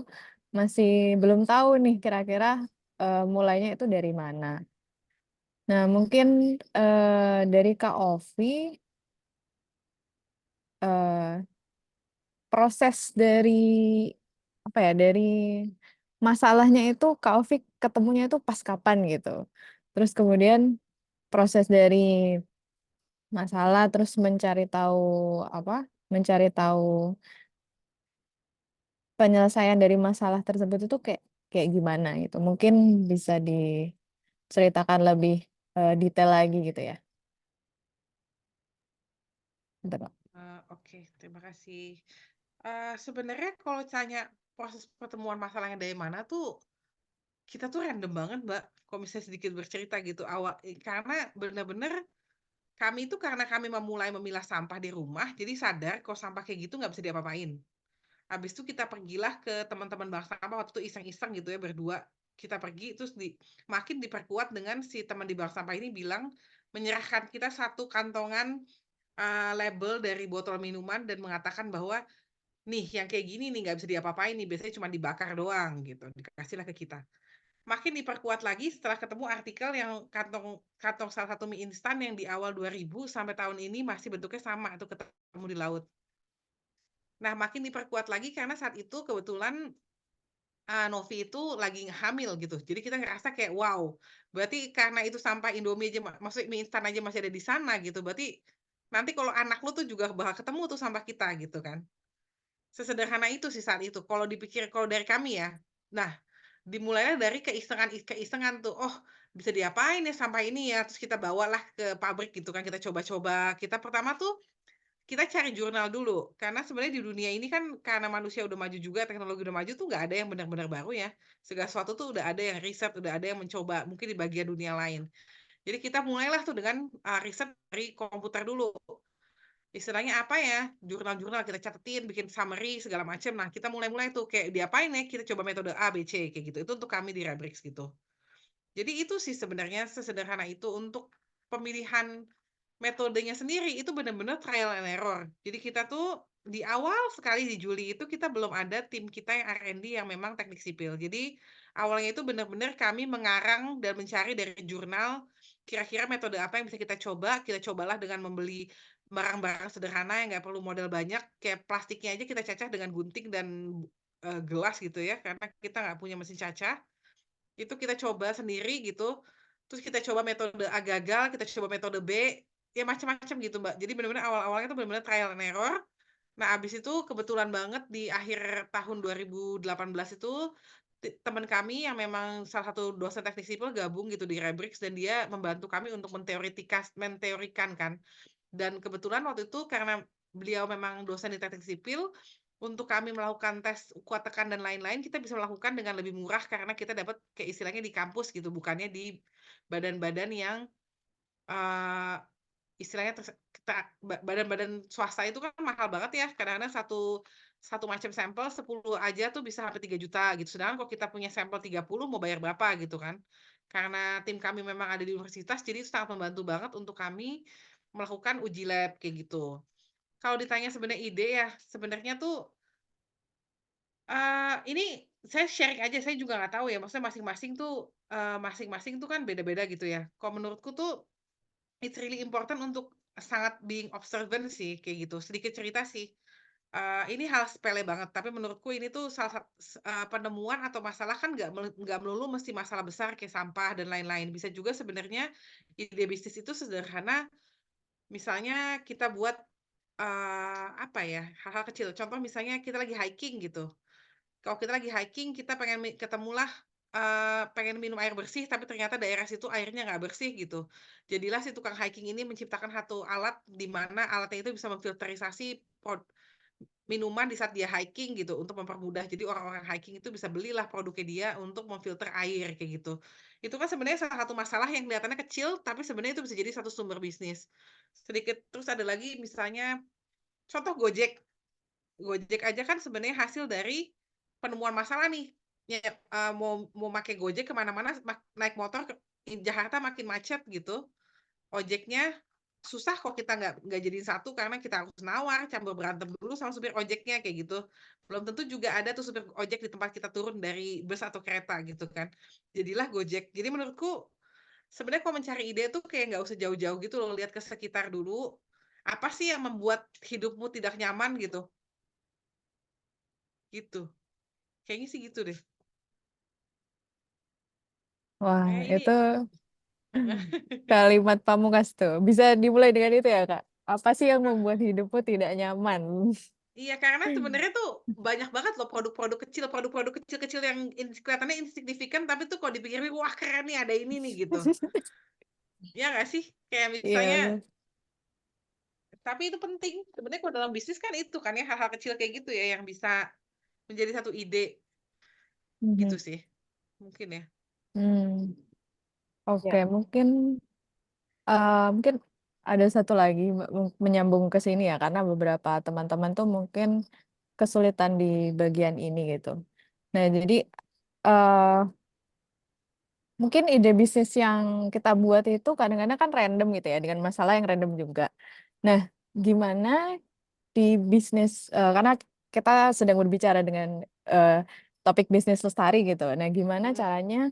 masih belum tahu nih kira-kira mulainya itu dari mana. Nah, mungkin dari Kak Ovi, eh, proses dari apa ya, dari masalahnya itu Kak Ovi ketemunya itu pas kapan gitu. Terus kemudian proses dari masalah terus mencari tahu penyelesaian dari masalah tersebut itu kayak kayak gimana gitu. Mungkin bisa diceritakan lebih detail lagi gitu ya. Bentar, Pak. Oke, terima kasih. Sebenarnya kalau tanya proses pertemuan masalahnya dari mana tuh, kita tuh random banget, Mbak. Kalau misalnya sedikit bercerita gitu karena bener-bener kami itu karena kami memulai memilah sampah di rumah, jadi sadar kalau sampah kayak gitu nggak bisa diapa-apain. Habis itu kita pergilah ke teman-teman bank sampah, waktu itu iseng-iseng gitu ya berdua. Kita pergi terus makin diperkuat dengan si teman di bank sampah ini bilang menyerahkan kita satu kantongan label dari botol minuman dan mengatakan bahwa nih yang kayak gini nih nggak bisa diapa-apain nih, biasanya cuma dibakar doang gitu. Dikasihlah ke kita. Makin diperkuat lagi setelah ketemu artikel yang kantong salah satu mie instan yang di awal 2000 sampai tahun ini masih bentuknya sama tuh ketemu di laut. Nah, makin diperkuat lagi karena saat itu kebetulan Novi itu lagi hamil gitu. Jadi kita ngerasa kayak wow, berarti karena itu sampah Indomie aja, maksudnya mie instan aja masih ada di sana gitu. Berarti nanti kalau anak lu tuh juga bakal ketemu tuh sampah kita gitu kan. Sesederhana itu sih saat itu. Kalau dari kami ya. Nah, dimulailah dari keisengan tuh. Oh, bisa diapain ya sampah ini ya? Terus kita bawalah ke pabrik gitu kan. Kita coba-coba. Kita pertama tuh kita cari jurnal dulu. Karena sebenarnya di dunia ini kan karena manusia udah maju juga, teknologi udah maju tuh nggak ada yang benar-benar baru ya. Segala sesuatu tuh udah ada yang riset, udah ada yang mencoba. Mungkin di bagian dunia lain. Jadi kita mulailah tuh dengan riset dari komputer dulu. Istilahnya apa ya, jurnal-jurnal kita catetin, bikin summary segala macam. Nah, kita mulai-mulai tuh kayak diapain ya, kita coba metode A, B, C kayak gitu. Itu untuk kami di Rebrix gitu. Jadi itu sih sebenarnya sesederhana itu untuk pemilihan metodenya sendiri itu benar-benar trial and error. Jadi kita tuh di awal sekali di Juli itu kita belum ada tim kita yang R&D yang memang teknik sipil. Jadi awalnya itu benar-benar kami mengarang dan mencari dari jurnal kira-kira metode apa yang bisa kita coba. Kita cobalah dengan membeli barang-barang sederhana yang nggak perlu modal banyak. Kayak plastiknya aja kita cacah dengan gunting dan gelas gitu ya, karena kita nggak punya mesin cacah. Itu kita coba sendiri gitu. Terus kita coba metode A gagal, kita coba metode B, ya macam-macam gitu, Mbak. Jadi benar-benar awal-awalnya itu benar-benar trial and error. Nah, abis itu kebetulan banget di akhir tahun 2018 itu teman kami yang memang salah satu dosen teknik sipil gabung gitu di Rebrix dan dia membantu kami untuk menteorikan kan. Dan kebetulan waktu itu karena beliau memang dosen di teknik sipil, untuk kami melakukan tes kuat tekan dan lain-lain, kita bisa melakukan dengan lebih murah karena kita dapat kayak istilahnya di kampus gitu, bukannya di badan-badan yang istilahnya badan-badan swasta itu kan mahal banget ya. Kadang-kadang satu macam sampel 10 aja tuh bisa sampai 3 juta gitu. Sedangkan kalau kita punya sampel 30 mau bayar berapa gitu kan. Karena tim kami memang ada di universitas, jadi itu sangat membantu banget untuk kami melakukan uji lab kayak gitu. Kalau ditanya sebenarnya ide ya, sebenarnya tuh ini saya sharing aja, saya juga nggak tahu ya, maksudnya masing-masing tuh kan beda-beda gitu ya. Kalau menurutku tuh it's really important untuk sangat being observant sih, kayak gitu. Sedikit cerita sih, ini hal sepele banget, tapi menurutku ini tuh penemuan atau masalah kan nggak melulu mesti masalah besar kayak sampah dan lain-lain. Bisa juga sebenarnya ide bisnis itu sederhana, misalnya kita buat, apa ya, hal-hal kecil. Contoh misalnya kita lagi hiking gitu. Kalau kita lagi hiking, kita ketemulah, pengen minum air bersih, tapi ternyata daerah situ airnya nggak bersih gitu. Jadilah si tukang hiking ini menciptakan satu alat di mana alatnya itu bisa memfilterisasi minuman di saat dia hiking gitu, untuk mempermudah. Jadi orang-orang hiking itu bisa belilah produknya dia untuk memfilter air kayak gitu. Itu kan sebenarnya salah satu masalah yang kelihatannya kecil, tapi sebenarnya itu bisa jadi satu sumber bisnis. Terus ada lagi misalnya contoh Gojek. Gojek aja kan sebenarnya hasil dari penemuan masalah nih. Ya, mau pakai Gojek kemana-mana, naik motor ke Jakarta makin macet gitu, ojeknya susah kok kita nggak jadiin satu karena kita harus nawar, campur berantem dulu sama supir ojeknya kayak gitu. Belum tentu juga ada tuh supir ojek di tempat kita turun dari bus atau kereta gitu kan. Jadilah Gojek. Jadi menurutku sebenarnya kalau mencari ide tuh kayak nggak usah jauh-jauh gitu loh, lihat ke sekitar dulu. Apa sih yang membuat hidupmu tidak nyaman gitu? Gitu. Kayaknya sih gitu deh. Wah, Kayak ini itu kalimat pamungkas tuh. Bisa dimulai dengan itu ya, Kak? Apa sih yang membuat hidupmu tidak nyaman? Iya, karena sebenarnya tuh banyak banget loh produk-produk kecil-kecil yang kelihatannya insignifikan, tapi tuh kalau dipikirin, wah keren nih ada ini nih gitu. Iya nggak sih? Kayak misalnya, Iya. tapi itu penting. Sebenarnya kalau dalam bisnis kan itu kan ya, hal-hal kecil kayak gitu ya yang bisa menjadi satu ide gitu Mhm. sih. Mungkin ya. Hmm. Oke, Ya. mungkin ada satu lagi menyambung ke sini ya, karena beberapa teman-teman tuh mungkin kesulitan di bagian ini gitu. Nah, jadi eh mungkin ide bisnis yang kita buat itu kadang-kadang kan random gitu ya, dengan masalah yang random juga. Nah, gimana di bisnis, karena kita sedang berbicara dengan topik bisnis lestari gitu. Nah, gimana Mm-mm. caranya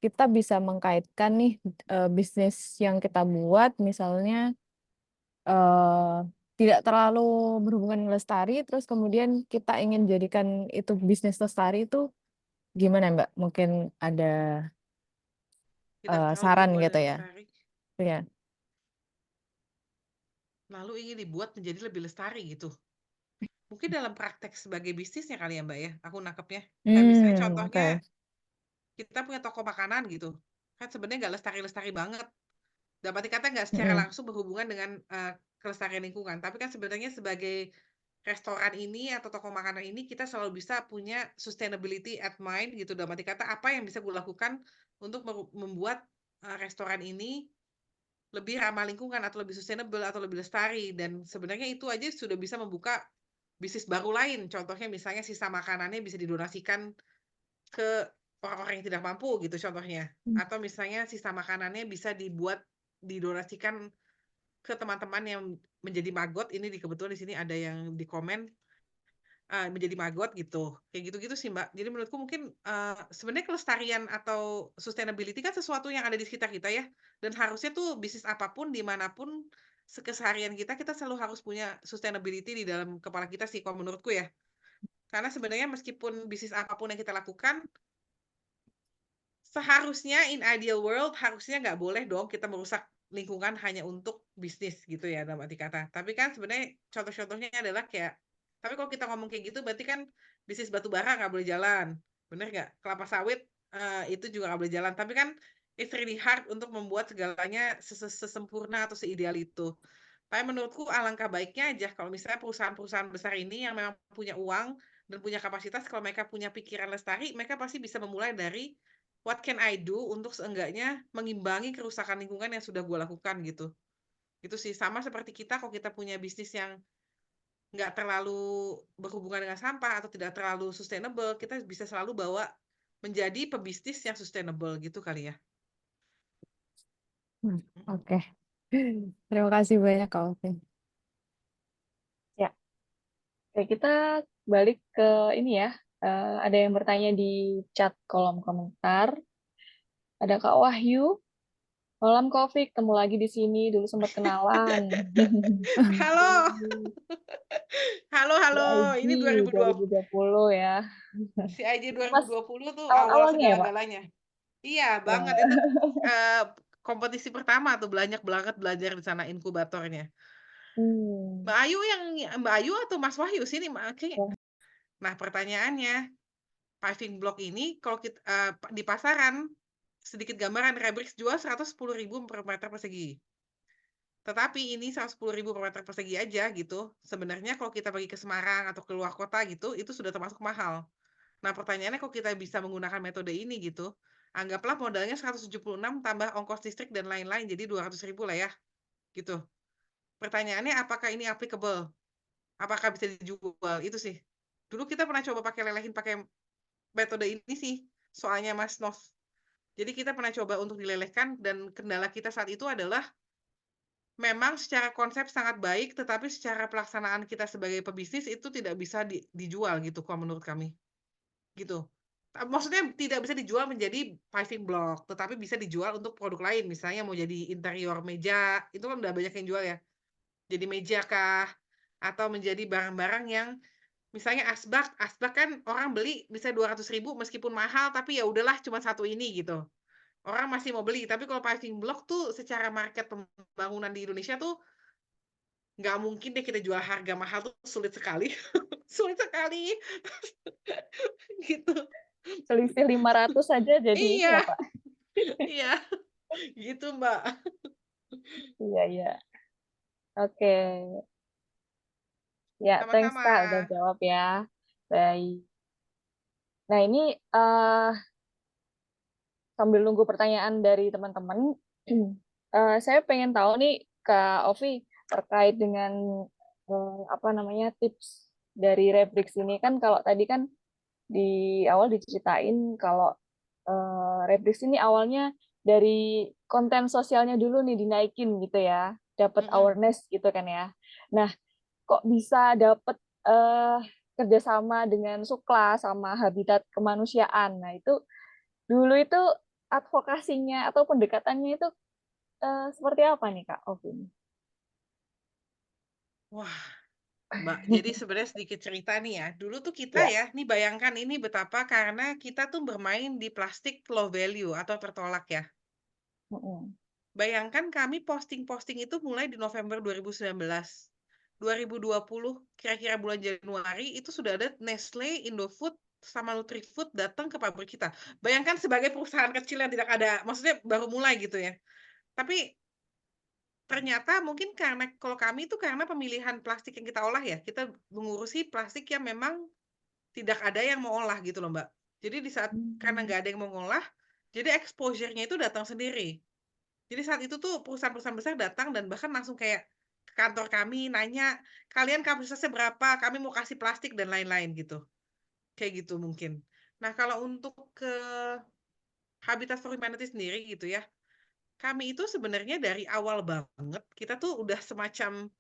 kita bisa mengkaitkan nih bisnis yang kita buat, misalnya eh, tidak terlalu berhubungan dengan lestari, terus kemudian kita ingin jadikan itu bisnis lestari itu gimana, Mbak? Mungkin ada Tidak terlalu saran berhubungan gitu dengan ya? lestari, Iya. lalu ingin dibuat menjadi lebih lestari gitu. Mungkin dalam praktek sebagai bisnisnya kali ya Mbak ya, aku nangkepnya. Kayak misalnya contohnya, Oke. kita punya toko makanan gitu. Kan sebenarnya nggak lestari-lestari banget. Dapat dikata nggak secara Mm-mm. langsung berhubungan dengan kelestarian lingkungan. Tapi kan sebenarnya sebagai restoran ini atau toko makanan ini kita selalu bisa punya sustainability at mind gitu. Dapat dikata apa yang bisa gue lakukan untuk membuat restoran ini lebih ramah lingkungan atau lebih sustainable atau lebih lestari. Dan sebenarnya itu aja sudah bisa membuka bisnis baru lain. Contohnya misalnya sisa makanannya bisa didonasikan ke orang-orang yang tidak mampu gitu contohnya. Atau misalnya sisa makanannya bisa didonasikan ke teman-teman yang menjadi magot. Ini kebetulan di sini ada yang di komen menjadi magot gitu. Kayak gitu-gitu sih Mbak. Jadi menurutku mungkin sebenarnya kelestarian atau sustainability kan sesuatu yang ada di sekitar kita ya. Dan harusnya tuh bisnis apapun dimanapun keseharian kita selalu harus punya sustainability di dalam kepala kita sih kalau menurutku ya. Karena sebenarnya meskipun bisnis apapun yang kita lakukan, seharusnya in ideal world harusnya nggak boleh dong kita merusak lingkungan hanya untuk bisnis gitu ya dalam arti kata. Tapi kan sebenarnya contoh-contohnya adalah kayak, tapi kalau kita ngomong kayak gitu berarti kan bisnis batu bara nggak boleh jalan, bener nggak? Kelapa sawit itu juga nggak boleh jalan. Tapi kan it's really hard untuk membuat segalanya sesempurna atau seideal itu. Tapi menurutku alangkah baiknya aja kalau misalnya perusahaan-perusahaan besar ini yang memang punya uang dan punya kapasitas, kalau mereka punya pikiran lestari, mereka pasti bisa memulai dari what can I do untuk seenggaknya mengimbangi kerusakan lingkungan yang sudah gue lakukan gitu. Itu sih sama seperti kita kalau kita punya bisnis yang nggak terlalu berhubungan dengan sampah atau tidak terlalu sustainable, kita bisa selalu bawa menjadi pebisnis yang sustainable gitu kali ya. Oke. Terima kasih banyak, Kak Ovi. Ya. Oke, kita balik ke ini ya. Ada yang bertanya di chat kolom komentar. Ada Kak Wahyu. Malam Kofi, ketemu lagi di sini. Dulu sempat kenalan. Halo, halo, Di halo. IG Ini 2020, 2020 ya. si IG Pas 2020 tuh awal awal-awalnya ya, Pak? segala-galanya. Iya, banget. Ya. Itu kompetisi pertama tuh banyak banget belajar di sana inkubatornya. Hmm. Mbak Ayu Mbak Ayu atau Mas Wahyu sini kayaknya. Ya. Nah, pertanyaannya, paving block ini kalau kita di pasaran sedikit gambaran Rebrix jual 110.000 per meter persegi. Tetapi ini 110.000 per meter persegi aja gitu. Sebenarnya kalau kita pergi ke Semarang atau ke luar kota gitu, itu sudah termasuk mahal. Nah, pertanyaannya kalau kita bisa menggunakan metode ini gitu, anggaplah modalnya 176 tambah ongkos listrik dan lain-lain, jadi 200.000 lah ya, gitu. Pertanyaannya apakah ini applicable? Apakah bisa dijual? Itu sih. Dulu kita pernah coba pakai lelehin pakai metode ini sih soalnya Mas Nov. Jadi kita pernah coba untuk dilelehkan dan kendala kita saat itu adalah memang secara konsep sangat baik, tetapi secara pelaksanaan kita sebagai pebisnis itu tidak bisa dijual gitu kalau menurut kami, gitu. Maksudnya tidak bisa dijual menjadi paving block, tetapi bisa dijual untuk produk lain, misalnya mau jadi interior meja, itu kan udah banyak yang jual ya. Jadi meja kah, atau menjadi barang-barang yang misalnya asbak kan orang beli bisa 200.000 meskipun mahal, tapi ya udahlah cuma satu ini gitu. Orang masih mau beli, tapi kalau paving block tuh secara market pembangunan di Indonesia tuh nggak mungkin deh kita jual harga mahal tuh sulit sekali. Sulit sekali. Gitu. Selisih 500 saja jadi ini ya, Iya, Pak. iya. Gitu, Mbak. Iya, iya. Oke. Ya, thanks Sama-sama. Kak udah jawab ya. Baik. Nah, ini sambil nunggu pertanyaan dari teman-teman, saya pengen tahu nih Kak Ovi terkait dengan apa namanya tips dari Rebrix ini kan kalau tadi kan di awal diceritain kalau Rebrix ini awalnya dari konten sosialnya dulu nih dinaikin gitu ya, dapat awareness gitu kan ya. Nah, kok bisa dapat kerjasama dengan Sukla sama Habitat Kemanusiaan. Nah, itu dulu itu advokasinya atau pendekatannya itu seperti apa nih Kak Ovin? Wah, Mbak, jadi sebenarnya sedikit cerita nih ya. Dulu tuh kita Ya. ya, nih bayangkan ini betapa karena kita tuh bermain di plastik low value atau tertolak ya. Mm-mm. Bayangkan kami posting-posting itu mulai di November 2019. 2020, kira-kira bulan Januari, itu sudah ada Nestle, Indofood, sama Nutrifood datang ke pabrik kita. Bayangkan sebagai perusahaan kecil yang tidak ada, maksudnya baru mulai gitu ya. Tapi ternyata mungkin karena kalau kami itu karena pemilihan plastik yang kita olah ya, kita mengurusi plastik yang memang tidak ada yang mau olah gitu loh Mbak. Jadi di saat karena nggak ada yang mau ngolah, jadi exposure-nya itu datang sendiri. Jadi saat itu tuh perusahaan-perusahaan besar datang dan bahkan langsung kayak ke kantor kami nanya, "Kalian kapasitasnya berapa? Kami mau kasih plastik," dan lain-lain gitu. Kayak gitu mungkin. Nah, kalau untuk ke Habitat for Humanity sendiri gitu ya, kami itu sebenarnya dari awal banget, kita tuh udah semacam,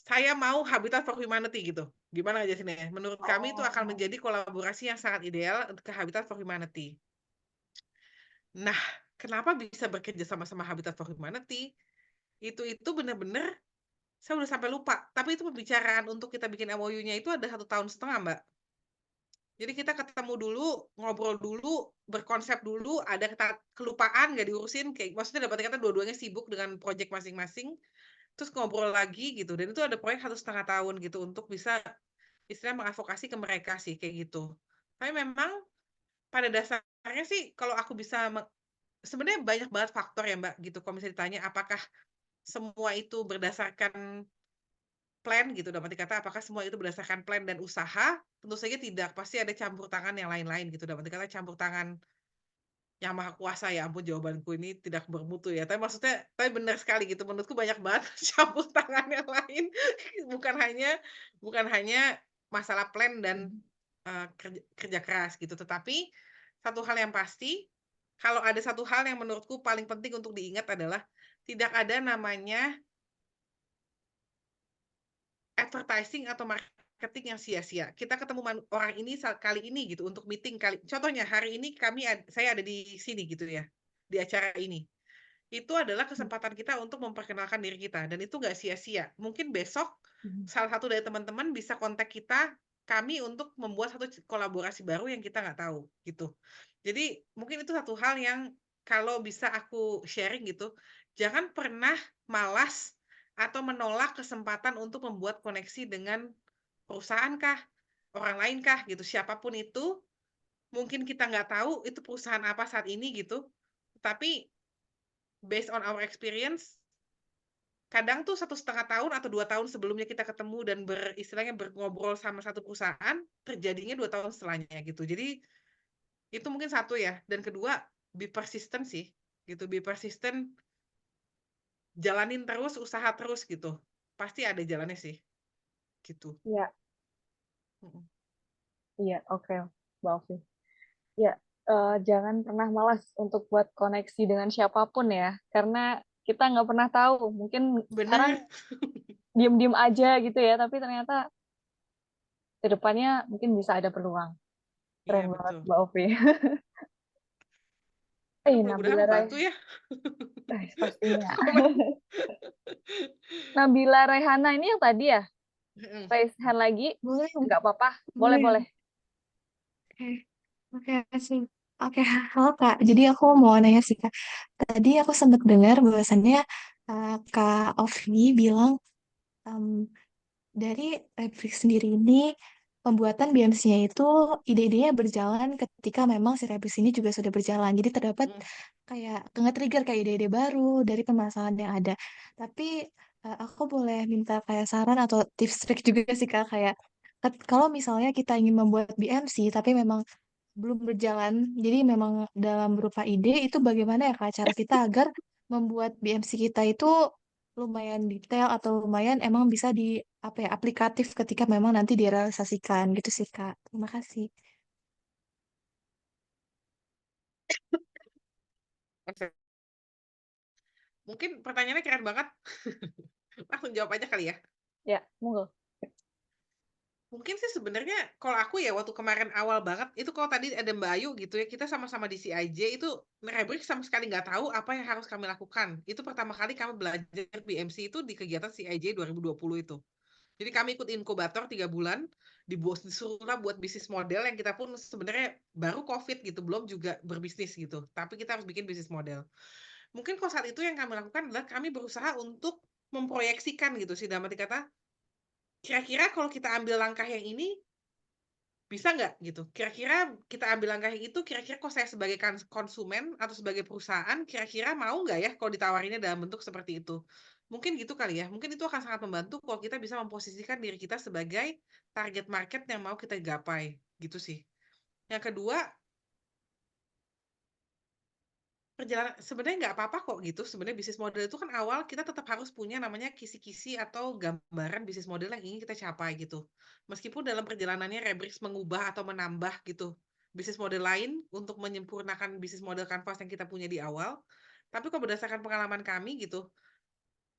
saya mau Habitat for Humanity gitu. Gimana ngejelasinnya? Menurut kami itu akan menjadi kolaborasi yang sangat ideal ke Habitat for Humanity. Nah, kenapa bisa bekerja sama-sama Habitat for Humanity? Itu bener-bener saya udah sampai lupa, tapi itu pembicaraan untuk kita bikin MOU-nya itu ada 1,5 tahun, Mbak. Jadi kita ketemu dulu, ngobrol dulu, berkonsep dulu, ada kelupaan, nggak diurusin, kayak maksudnya dapat kata dua-duanya sibuk dengan proyek masing-masing, terus ngobrol lagi gitu, dan itu ada proyek 1,5 tahun gitu untuk bisa istilahnya mengadvokasi ke mereka sih, kayak gitu. Tapi memang pada dasarnya sih kalau aku bisa sebenarnya banyak banget faktor ya, Mbak, gitu. Kalau misalnya ditanya apakah semua itu berdasarkan plan gitu, dapat dikata apakah semua itu berdasarkan plan dan usaha? Tentu saja tidak, pasti ada campur tangan yang lain-lain gitu, dapat dikata campur tangan yang maha kuasa, ya ampun jawabanku ini tidak bermutu ya, tapi maksudnya tapi benar sekali gitu, menurutku banyak banget campur tangan yang lain, bukan hanya masalah plan dan, kerja keras gitu. Tetapi, satu hal yang pasti, kalau ada satu hal yang menurutku paling penting untuk diingat adalah, tidak ada namanya advertising atau marketing yang sia-sia. Kita ketemu orang ini kali ini gitu untuk meeting kali. Contohnya hari ini saya ada di sini gitu ya, di acara ini. Itu adalah kesempatan kita untuk memperkenalkan diri kita dan itu nggak sia-sia. Mungkin besok salah satu dari teman-teman bisa kontak kami untuk membuat satu kolaborasi baru yang kita nggak tahu gitu. Jadi mungkin itu satu hal yang kalau bisa aku sharing gitu, jangan pernah malas atau menolak kesempatan untuk membuat koneksi dengan perusahaan kah, orang lain kah gitu, siapapun itu, mungkin kita nggak tahu itu perusahaan apa saat ini gitu, tapi based on our experience, kadang tuh 1,5 tahun atau 2 tahun sebelumnya kita ketemu dan istilahnya ngobrol sama satu perusahaan, terjadinya 2 tahun setelahnya gitu. Jadi, itu mungkin satu ya, dan kedua, be persistent sih, gitu, be persistent, jalanin terus, usaha terus gitu. Pasti ada jalannya sih, gitu. Iya, Mhm. iya, oke. Mbak Ovi. Ya, jangan pernah malas untuk buat koneksi dengan siapapun ya, karena kita nggak pernah tahu. Mungkin sekarang Bener. diem-diem aja gitu ya, tapi ternyata ke depannya mungkin bisa ada peluang. Iya, Keren banget betul. Mbak Ovi. Aduh, mudah-mudahan Nabila membantu ya. pastinya. Komen. Nabila Rehana ini yang tadi ya, Mm. raise hand lagi, Boleh, nggak apa-apa, boleh. boleh. Oke, oke, sih. Oke, halo Kak. Jadi aku mau nanya sih Kak. Tadi aku sempat dengar bahwasannya Kak Ovi bilang em, dari Revix sendiri ini pembuatan BMC-nya itu ide-idenya berjalan ketika memang si Revix ini juga sudah berjalan. Jadi terdapat Mm. kayak nge-trigger kayak ide-ide baru dari permasalahan yang ada. Tapi aku boleh minta kayak saran atau tips trik juga sih Kak, kayak kalau misalnya kita ingin membuat BMC tapi memang belum berjalan, jadi memang dalam berupa ide itu bagaimana ya Kak cara kita agar membuat BMC kita itu lumayan detail atau lumayan emang bisa di apa ya aplikatif ketika memang nanti direalisasikan gitu sih Kak. Terima kasih. Oke. Mungkin pertanyaannya keren banget. Langsung jawab aja kali ya. Ya, monggo. Mungkin sih sebenarnya kalau aku ya waktu kemarin awal banget itu kalau tadi ada Mbak Ayu gitu ya, kita sama-sama di CIJ itu Rubrik sama sekali nggak tahu apa yang harus kami lakukan. Itu pertama kali kami belajar BMC itu di kegiatan CIJ 2020 itu. Jadi kami ikut inkubator 3 bulan, disuruhlah buat bisnis model yang kita pun sebenarnya baru COVID gitu, belum juga berbisnis gitu. Tapi kita harus bikin bisnis model. Mungkin kalau saat itu yang kami lakukan adalah kami berusaha untuk memproyeksikan gitu sih, dalam arti kata, kira-kira kalau kita ambil langkah yang ini, bisa nggak gitu? Kira-kira kita ambil langkah yang itu, kira-kira kok saya sebagai konsumen atau sebagai perusahaan, kira-kira mau nggak ya kalau ditawarinnya dalam bentuk seperti itu? Mungkin gitu kali ya, mungkin itu akan sangat membantu kalau kita bisa memposisikan diri kita sebagai target market yang mau kita gapai, gitu sih. Yang kedua, perjalanan sebenarnya nggak apa-apa kok gitu, sebenarnya bisnis model itu kan awal kita tetap harus punya namanya kisi-kisi atau gambaran bisnis model yang ingin kita capai gitu. Meskipun dalam perjalanannya Rebrix mengubah atau menambah gitu bisnis model lain untuk menyempurnakan bisnis model kanvas yang kita punya di awal, tapi kok berdasarkan pengalaman kami gitu,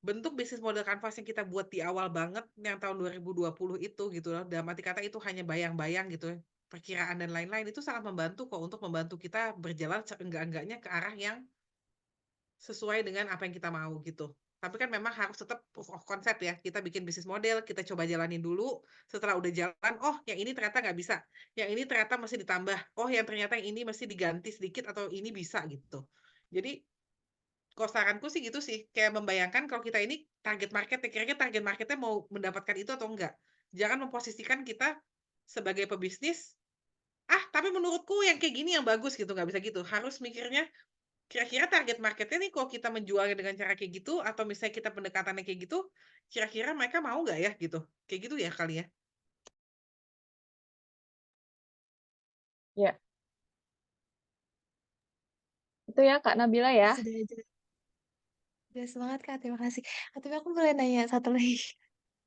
bentuk bisnis model kanvas yang kita buat di awal banget yang tahun 2020 itu gitu loh, dalam arti kata itu hanya bayang-bayang gitu ya, perkiraan dan lain-lain itu sangat membantu kok untuk membantu kita berjalan seenggak-enggaknya ke arah yang sesuai dengan apa yang kita mau gitu. Tapi kan memang harus tetap proof of concept ya. Kita bikin bisnis model, kita coba jalanin dulu. Setelah udah jalan, oh yang ini ternyata nggak bisa. Yang ini ternyata masih ditambah. Oh yang ternyata yang ini masih diganti sedikit atau ini bisa gitu. Jadi kalau saranku sih gitu sih. Kayak membayangkan kalau kita ini target market, kira-kira target marketnya mau mendapatkan itu atau enggak. Jangan memposisikan kita sebagai pebisnis, ah tapi menurutku yang kayak gini yang bagus gitu. Nggak bisa gitu. Harus mikirnya, kira-kira target marketnya nih kalau kita menjualnya dengan cara kayak gitu, atau misalnya kita pendekatannya kayak gitu, kira-kira mereka mau nggak ya gitu? Kayak gitu ya kali ya? Ya, itu ya Kak Nabila ya. Sudah jelas banget Kak, terima kasih. Tapi aku boleh nanya satu lagi.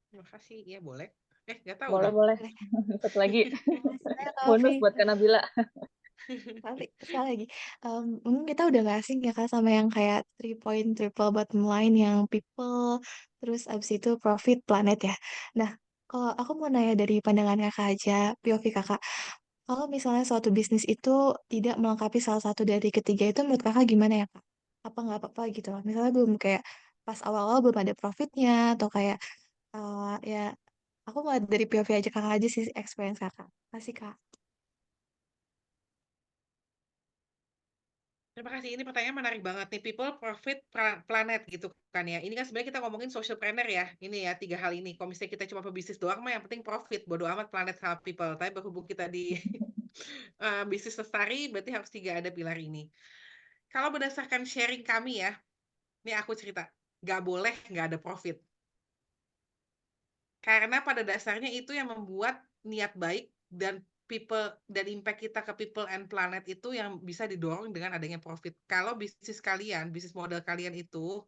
Terima kasih, ya boleh. Nggak tahu Boleh, nih. boleh. Boleh. Satu lagi. Makasih banyak Kak Bonus Ovi. buat Kak Nabila. Sekali lagi, mungkin kita udah gak asing ya Kak sama yang kayak 3 point triple bottom line yang people, terus abis itu profit planet ya. Nah, kalau aku mau nanya dari pandangan Kakak aja, POV Kakak, kalau misalnya suatu bisnis itu tidak melengkapi salah satu dari ketiga itu menurut Kakak gimana ya Kak? Apa nggak apa-apa gitu loh? Misalnya belum kayak pas awal-awal belum ada profitnya atau kayak ya aku mau dari POV aja Kakak aja sih experience Kakak. Kasih Kak. Terima kasih, ini pertanyaan menarik banget nih. People, profit, planet gitu kan ya. Ini kan sebenarnya kita ngomongin socialpreneur ya. Ini ya 3 hal ini. Kalau misalnya kita cuma pebisnis doang mah yang penting profit. Bodo amat planet sama people. Tapi berhubung kita di bisnis lestari, berarti harus 3 ada pilar ini. Kalau berdasarkan sharing kami ya, ini aku cerita. Nggak boleh nggak ada profit. Karena pada dasarnya itu yang membuat niat baik dan people dan impact kita ke people and planet itu yang bisa didorong dengan adanya profit. Kalau bisnis kalian, bisnis model kalian itu,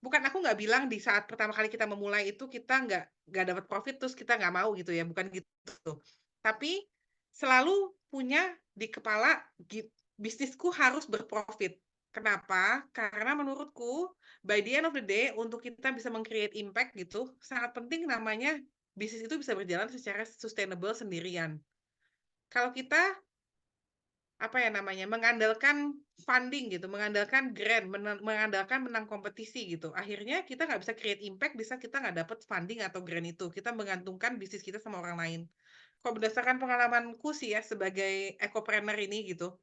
bukan aku nggak bilang di saat pertama kali kita memulai itu kita nggak dapat profit terus kita nggak mau gitu ya, bukan gitu. Tapi selalu punya di kepala bisnisku harus berprofit. Kenapa? Karena menurutku by the end of the day untuk kita bisa meng-create impact gitu, sangat penting namanya bisnis itu bisa berjalan secara sustainable sendirian. Kalau kita apa ya namanya, mengandalkan funding gitu, mengandalkan grant, mengandalkan menang kompetisi gitu. Akhirnya kita nggak bisa create impact bisa kita nggak dapat funding atau grant itu. Kita menggantungkan bisnis kita sama orang lain. Kalau berdasarkan pengalamanku sih ya sebagai ekopreneur ini gitu,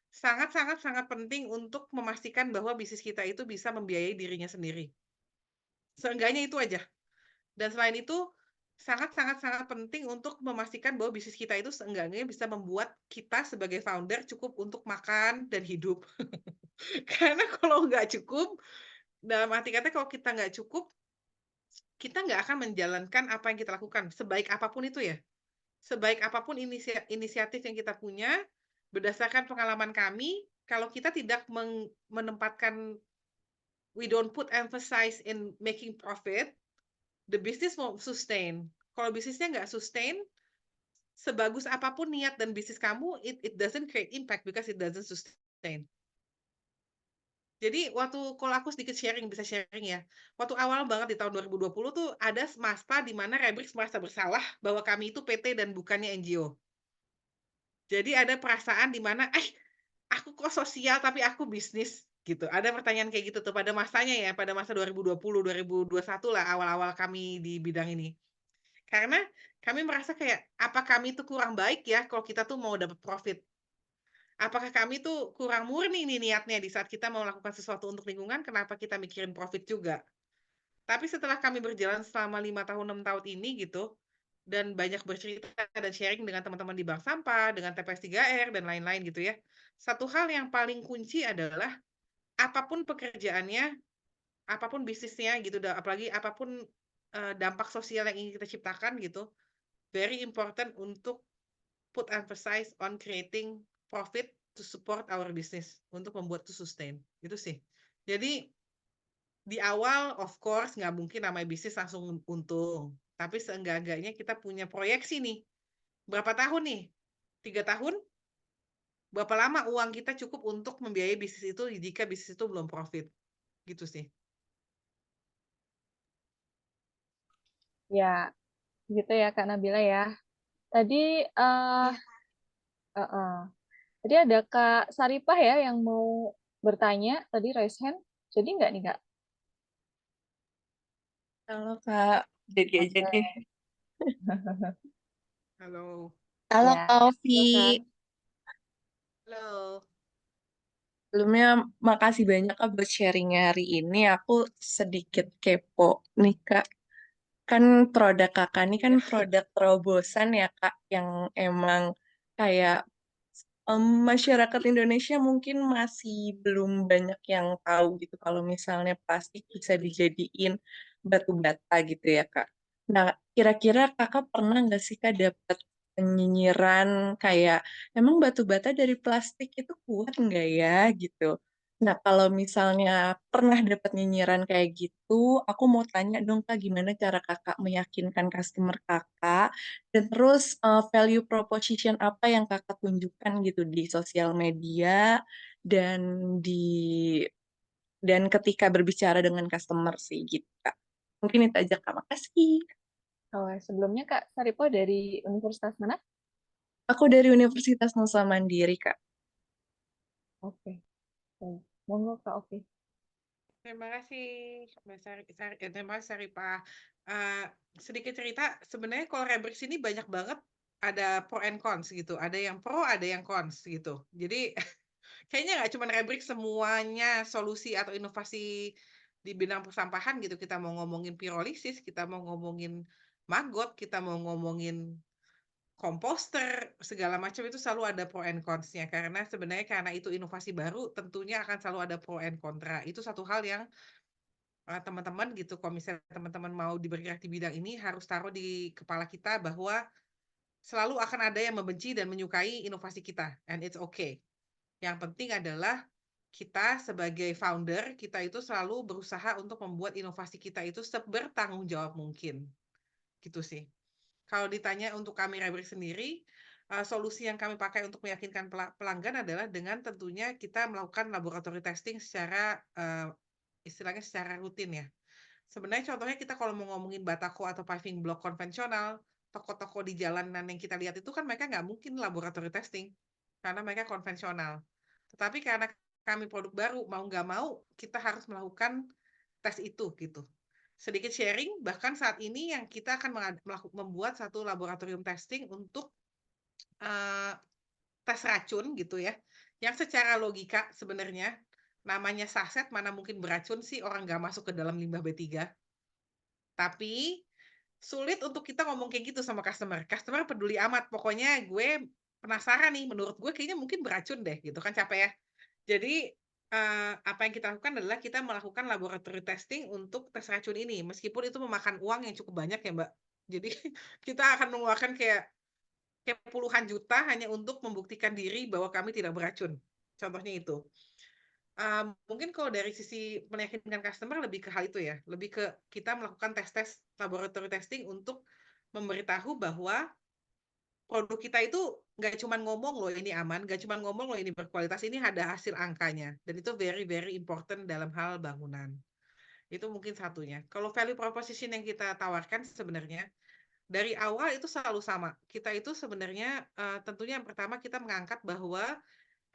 sangat sangat sangat penting untuk memastikan bahwa bisnis kita itu bisa membiayai dirinya sendiri. Seenggaknya itu aja. Dan selain itu, sangat sangat sangat penting untuk memastikan bahwa bisnis kita itu seenggaknya bisa membuat kita sebagai founder cukup untuk makan dan hidup. Karena kalau nggak cukup, dalam arti kata kalau kita nggak cukup, kita nggak akan menjalankan apa yang kita lakukan, sebaik apapun itu ya. Sebaik apapun inisiatif yang kita punya, berdasarkan pengalaman kami, kalau kita tidak menempatkan, we don't put emphasis in making profit, the business won't sustain. Kalau bisnisnya nggak sustain, sebagus apapun niat dan bisnis kamu, it doesn't create impact because it doesn't sustain. Jadi kalau aku sedikit bisa sharing ya. Waktu awal banget di tahun 2020 tuh ada masa di mana Rebrix merasa bersalah bahwa kami itu PT dan bukannya NGO. Jadi ada perasaan di mana, aku kok sosial tapi aku bisnis gitu. Ada pertanyaan kayak gitu tuh pada masanya ya, pada masa 2020, 2021 lah awal-awal kami di bidang ini. Karena kami merasa kayak, apa kami itu kurang baik ya kalau kita tuh mau dapat profit? Apakah kami tuh kurang murni nih niatnya di saat kita mau melakukan sesuatu untuk lingkungan, kenapa kita mikirin profit juga? Tapi setelah kami berjalan selama 5 tahun, 6 tahun ini gitu, dan banyak bercerita dan sharing dengan teman-teman di bank sampah, dengan TPS 3R, dan lain-lain gitu ya. Satu hal yang paling kunci adalah, apapun pekerjaannya, apapun bisnisnya gitu, apalagi apapun dampak sosial yang ingin kita ciptakan gitu, very important untuk put emphasis on creating profit to support our business, untuk membuat itu sustain. Itu sih. Jadi, di awal of course nggak mungkin namanya bisnis langsung untung. Tapi seenggak-enggaknya kita punya proyeksi nih. Berapa tahun nih? 3 tahun? Berapa lama uang kita cukup untuk membiayai bisnis itu jika bisnis itu belum profit? Gitu sih. Ya, gitu ya Kak Nabila ya. Tadi Iya. tadi ada Kak Saripah ya yang mau bertanya, tadi raise hand. Jadi nggak nih Kak? Halo Kak, jadi aja Oke. deh. Halo. Halo Ya, Kak Ovi. silakan. Halo. Sebelumnya makasih banyak Kak buat sharingnya hari ini. Aku sedikit kepo nih Kak. Kan produk Kakak ini kan produk terobosan ya Kak, yang emang kayak masyarakat Indonesia mungkin masih belum banyak yang tahu gitu kalau misalnya plastik bisa dijadiin batu bata gitu ya Kak. Nah, kira-kira Kakak pernah nggak sih Kak dapat penyinyiran kayak emang batu bata dari plastik itu kuat nggak ya gitu. Nah, kalau misalnya pernah dapat nyinyiran kayak gitu, aku mau tanya dong Kak, gimana cara Kakak meyakinkan customer Kakak dan terus value proposition apa yang Kakak tunjukkan gitu di sosial media dan di dan ketika berbicara dengan customer sih gitu Kak. Mungkin itu aja Kak, makasih. Oh, sebelumnya Kak Saripah dari universitas mana? Aku dari Universitas Nusa Mandiri Kak. Oke. Oh, monggo Kak Ovi. Terima kasih, terima kasih Saripah. Sedikit cerita, sebenarnya kalau Rebrix ini banyak banget ada pro and cons gitu. Ada yang pro, ada yang cons gitu. Jadi kayaknya nggak cuma Rebrix, semuanya solusi atau inovasi di bidang persampahan gitu. Kita mau ngomongin pirolisis, kita mau ngomongin maggot, kita mau ngomongin komposter, segala macam itu selalu ada pro and cons-nya. Karena itu inovasi baru, tentunya akan selalu ada pro and kontra. Itu satu hal yang teman-teman gitu, kalau misalnya teman-teman mau bergerak di bidang ini harus taruh di kepala kita bahwa selalu akan ada yang membenci dan menyukai inovasi kita, and it's okay. Yang penting adalah kita sebagai founder, kita itu selalu berusaha untuk membuat inovasi kita itu sebertanggung jawab mungkin. Gitu sih. Kalau ditanya untuk kami Rebrix sendiri, solusi yang kami pakai untuk meyakinkan pelanggan adalah dengan tentunya kita melakukan laboratory testing secara istilahnya secara rutin ya. Sebenarnya contohnya kita kalau mau ngomongin batako atau paving block konvensional, toko-toko di jalanan yang kita lihat itu kan mereka nggak mungkin laboratory testing karena mereka konvensional. Tetapi karena kami produk baru, mau nggak mau kita harus melakukan tes itu gitu. Sedikit sharing, bahkan saat ini yang kita akan membuat satu laboratorium testing untuk tes racun gitu ya, yang secara logika sebenarnya namanya saset, mana mungkin beracun sih orang nggak masuk ke dalam limbah B3. Tapi sulit untuk kita ngomong kayak gitu sama customer. Customer peduli amat, pokoknya gue penasaran nih, menurut gue kayaknya mungkin beracun deh gitu kan, capek ya. Jadi apa yang kita lakukan adalah kita melakukan laboratory testing untuk tes racun ini, meskipun itu memakan uang yang cukup banyak ya Mbak. Jadi kita akan mengeluarkan kayak puluhan juta hanya untuk membuktikan diri bahwa kami tidak beracun. Contohnya itu. Mungkin kalau dari sisi meyakinkan customer lebih ke hal itu ya, lebih ke kita melakukan tes-tes laboratory testing untuk memberitahu bahwa produk kita itu nggak cuma ngomong loh ini aman, nggak cuma ngomong loh ini berkualitas, ini ada hasil angkanya. Dan itu very very important dalam hal bangunan. Itu mungkin satunya. Kalau value proposition yang kita tawarkan sebenarnya dari awal itu selalu sama. Kita itu sebenarnya tentunya yang pertama kita mengangkat bahwa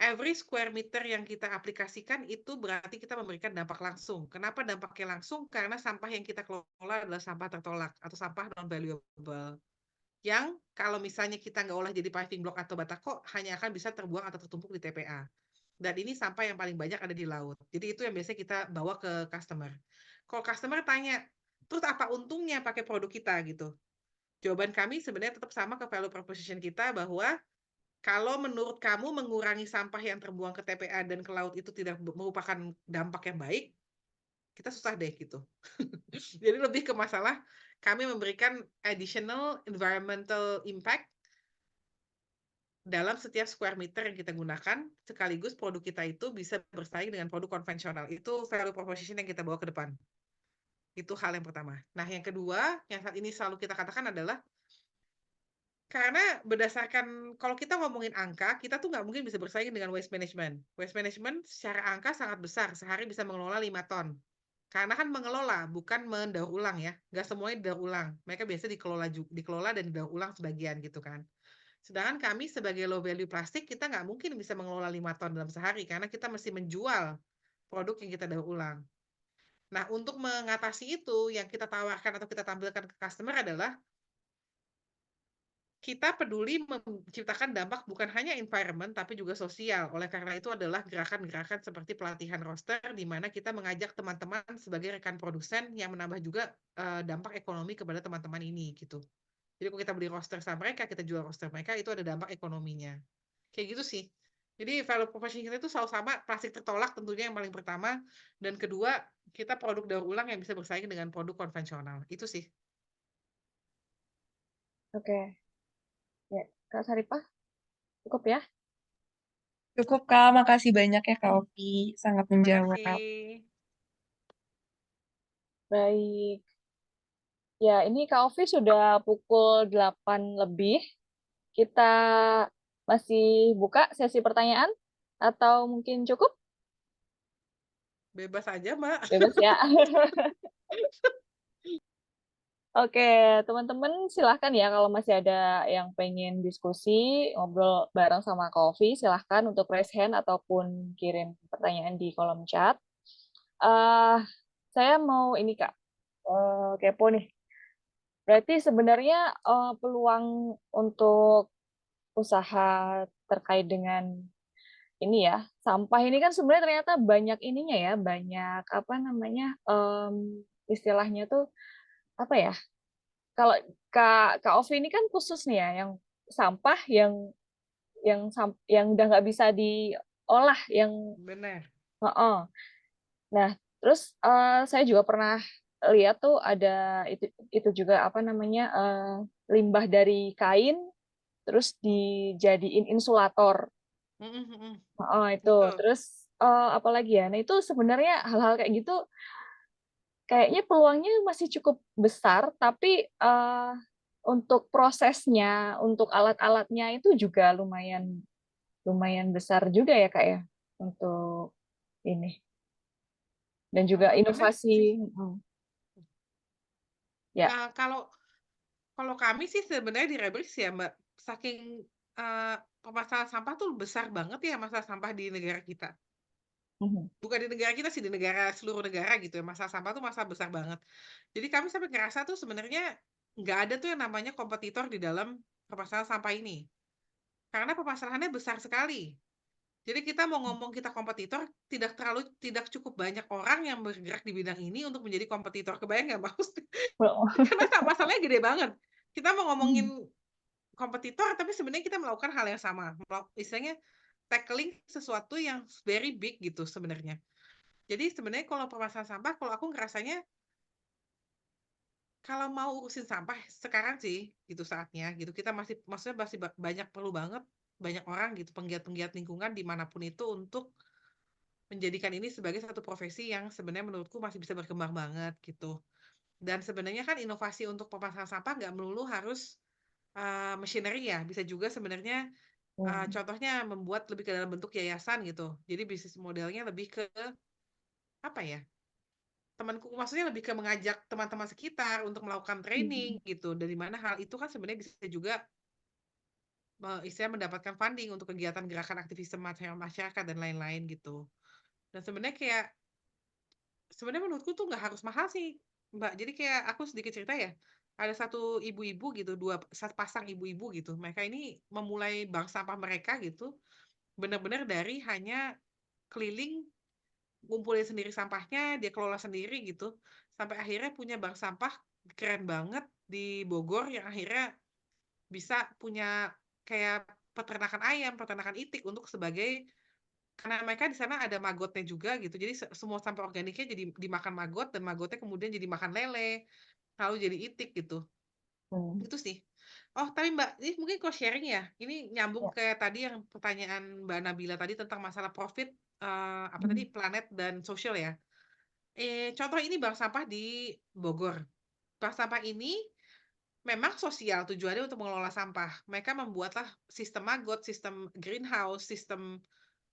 every square meter yang kita aplikasikan itu berarti kita memberikan dampak langsung. Kenapa dampaknya langsung? Karena sampah yang kita kelola adalah sampah tertolak atau sampah non-valuable. Yang kalau misalnya kita nggak olah jadi paving block atau batako, hanya akan bisa terbuang atau tertumpuk di TPA. Dan ini sampah yang paling banyak ada di laut. Jadi itu yang biasanya kita bawa ke customer. Kalau customer tanya, terus apa untungnya pakai produk kita gitu? Jawaban kami sebenarnya tetap sama ke value proposition kita bahwa kalau menurut kamu mengurangi sampah yang terbuang ke TPA dan ke laut itu tidak merupakan dampak yang baik, kita susah deh gitu. Jadi lebih ke masalah kami memberikan additional environmental impact dalam setiap square meter yang kita gunakan, sekaligus produk kita itu bisa bersaing dengan produk konvensional. Itu value proposition yang kita bawa ke depan. Itu hal yang pertama. Nah, yang kedua, yang saat ini selalu kita katakan adalah karena berdasarkan kalau kita ngomongin angka, kita tuh nggak mungkin bisa bersaing dengan waste management. Waste management secara angka sangat besar, sehari bisa mengelola 5 ton. Karena kan mengelola, bukan mendaur ulang ya. Nggak semuanya didaur ulang. Mereka biasa dikelola dan didaur ulang sebagian gitu kan. Sedangkan kami sebagai low value plastik, kita nggak mungkin bisa mengelola 5 ton dalam sehari, karena kita mesti menjual produk yang kita daur ulang. Nah, untuk mengatasi itu, yang kita tawarkan atau kita tampilkan ke customer adalah kita peduli menciptakan dampak bukan hanya environment tapi juga sosial. Oleh karena itu adalah gerakan-gerakan seperti pelatihan roster di mana kita mengajak teman-teman sebagai rekan produsen yang menambah juga dampak ekonomi kepada teman-teman ini gitu. Jadi kalau kita beli roster sama mereka, kita jual roster mereka, itu ada dampak ekonominya. Kayak gitu sih. Jadi value proposition kita itu selalu sama, plastik tertolak tentunya yang paling pertama, dan kedua kita produk daur ulang yang bisa bersaing dengan produk konvensional. Itu sih. Oke. Ya, Kak Saripah, cukup ya? Cukup Kak, makasih banyak ya Kak Oki, sangat Terima menjawab. kasih. Baik. Ya, ini Kak Ovi sudah pukul 8 lebih. Kita masih buka sesi pertanyaan? Atau mungkin cukup? Bebas aja, Mbak. Bebas ya. Oke, teman-teman silahkan ya kalau masih ada yang pengen diskusi, ngobrol bareng sama Kak Ovi, silahkan untuk raise hand ataupun kirim pertanyaan di kolom chat. Saya mau ini Kak, kepo nih. Berarti sebenarnya peluang untuk usaha terkait dengan ini ya, sampah ini kan sebenarnya ternyata banyak ininya ya, banyak apa namanya, istilahnya tuh apa ya, kalau Kak Ovi ini kan khusus nih ya, yang sampah yang udah nggak bisa diolah, yang Benar. Nah, terus saya juga pernah lihat tuh ada itu juga apa namanya, limbah dari kain terus dijadiin insulator. Itu. Betul. Terus apa lagi ya? Nah, itu sebenarnya hal-hal kayak gitu kayaknya peluangnya masih cukup besar, tapi untuk prosesnya, untuk alat-alatnya itu juga lumayan besar juga ya Kak ya untuk ini. Dan juga Karena sih, inovasi. Ya. kalau kalau kami sih sebenarnya di Rebris ya Mbak, saking permasalahan sampah tuh besar banget ya masalah sampah di negara kita. Mhm. Bukan di negara kita sih, di negara seluruh negara gitu ya. Masalah sampah tuh masalah besar banget. Jadi kami sampai ngerasa tuh sebenarnya nggak ada tuh yang namanya kompetitor di dalam permasalahan sampah ini. Karena permasalahannya besar sekali. Jadi kita mau ngomong kita kompetitor, tidak cukup banyak orang yang bergerak di bidang ini untuk menjadi kompetitor. Kebayang nggak Mbak? Karena masalahnya gede banget. Kita mau ngomongin kompetitor, tapi sebenarnya kita melakukan hal yang sama. Istilahnya tackling sesuatu yang very big gitu sebenarnya. Jadi sebenarnya kalau permasalahan sampah, kalau aku ngerasanya kalau mau urusin sampah sekarang sih gitu saatnya gitu. Kita maksudnya masih perlu banget banyak orang gitu penggiat-penggiat lingkungan dimanapun itu untuk menjadikan ini sebagai satu profesi yang sebenarnya menurutku masih bisa berkembang banget gitu. Dan sebenarnya kan inovasi untuk pemasaran sampah nggak melulu harus machinery ya, bisa juga sebenarnya contohnya membuat lebih ke dalam bentuk yayasan gitu. Jadi bisnis modelnya lebih ke apa ya? Maksudnya lebih ke mengajak teman-teman sekitar untuk melakukan training gitu. Dari mana hal itu kan sebenarnya bisa juga istilahnya mendapatkan funding untuk kegiatan gerakan aktivisme masyarakat dan lain-lain gitu. Dan sebenarnya menurutku tuh nggak harus mahal sih, Mbak. Jadi kayak aku sedikit cerita ya, ada satu ibu-ibu gitu, pasang ibu-ibu gitu. Mereka ini memulai bank sampah mereka gitu, benar-benar dari hanya keliling, ngumpulin sendiri sampahnya, dia kelola sendiri gitu, sampai akhirnya punya bank sampah keren banget di Bogor yang akhirnya bisa punya kayak peternakan ayam, peternakan itik untuk karena mereka di sana ada magotnya juga gitu. Jadi semua sampah organiknya jadi dimakan magot dan magotnya kemudian jadi makan lele, lalu jadi itik gitu. Itu sih. Oh, tapi Mbak, ini mungkin kalau sharing ya. Ini nyambung kayak tadi yang pertanyaan Mbak Nabila tadi tentang masalah profit apa tadi planet dan sosial ya. Contoh ini bank sampah di Bogor. Bank sampah ini memang sosial, tujuannya untuk mengelola sampah. Mereka membuatlah sistem magot, sistem greenhouse, sistem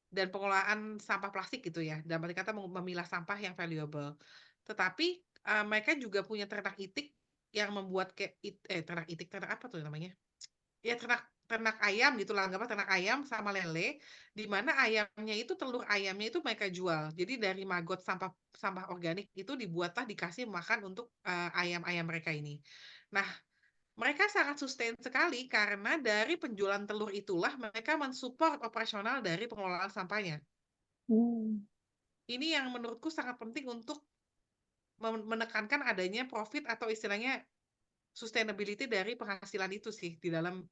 dan pengelolaan sampah plastik gitu ya, dalam arti kata memilah sampah yang valuable. Tetapi mereka juga punya ternak itik yang membuat ternak apa tuh namanya? Ya ternak ayam gitu lah, anggaplah ternak ayam sama lele, di mana ayamnya itu telur ayamnya itu mereka jual. Jadi dari magot sampah sampah organik itu dibuatlah dikasih makan untuk ayam-ayam mereka ini. Nah, mereka sangat sustain sekali karena dari penjualan telur itulah mereka mensupport operasional dari pengelolaan sampahnya. Ini yang menurutku sangat penting untuk menekankan adanya profit atau istilahnya sustainability dari penghasilan itu sih di dalam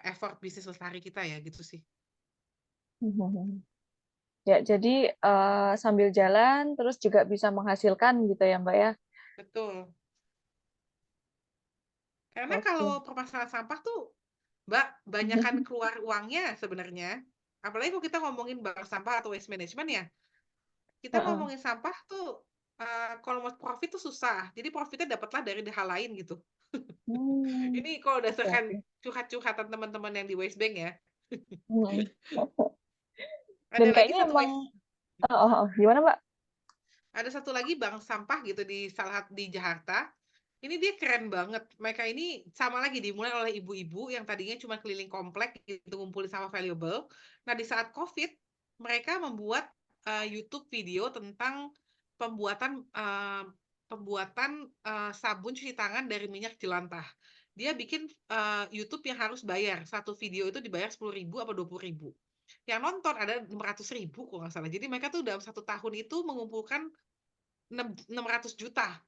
effort bisnis lestari kita ya gitu sih. Ya, jadi sambil jalan terus juga bisa menghasilkan gitu ya Mbak ya. Betul. Karena Oke. kalau permasalahan sampah tuh Mbak, banyakan keluar uangnya sebenarnya. Apalagi kalau kita ngomongin bank sampah atau waste management ya. Kita ngomongin sampah tuh kalau mau profit tuh susah. Jadi profitnya dapatlah dari hal lain gitu. Ini kalau berdasarkan curhat-curhatan teman-teman yang di Waste Bank ya. Dan Ada lagi kayaknya satu emang gimana Mbak? ada satu lagi bank sampah gitu di Jakarta. Ini dia keren banget. Mereka ini sama lagi dimulai oleh ibu-ibu yang tadinya cuma keliling komplek gitu ngumpulin sampah valuable. Nah, di saat COVID, mereka membuat YouTube video tentang pembuatan sabun cuci tangan dari minyak jelantah. Dia bikin YouTube yang harus bayar. Satu video itu dibayar 10.000 apa 20.000. Yang nonton ada 600.000 kok nggak salah. Jadi mereka tuh dalam 1 tahun itu mengumpulkan 600 juta.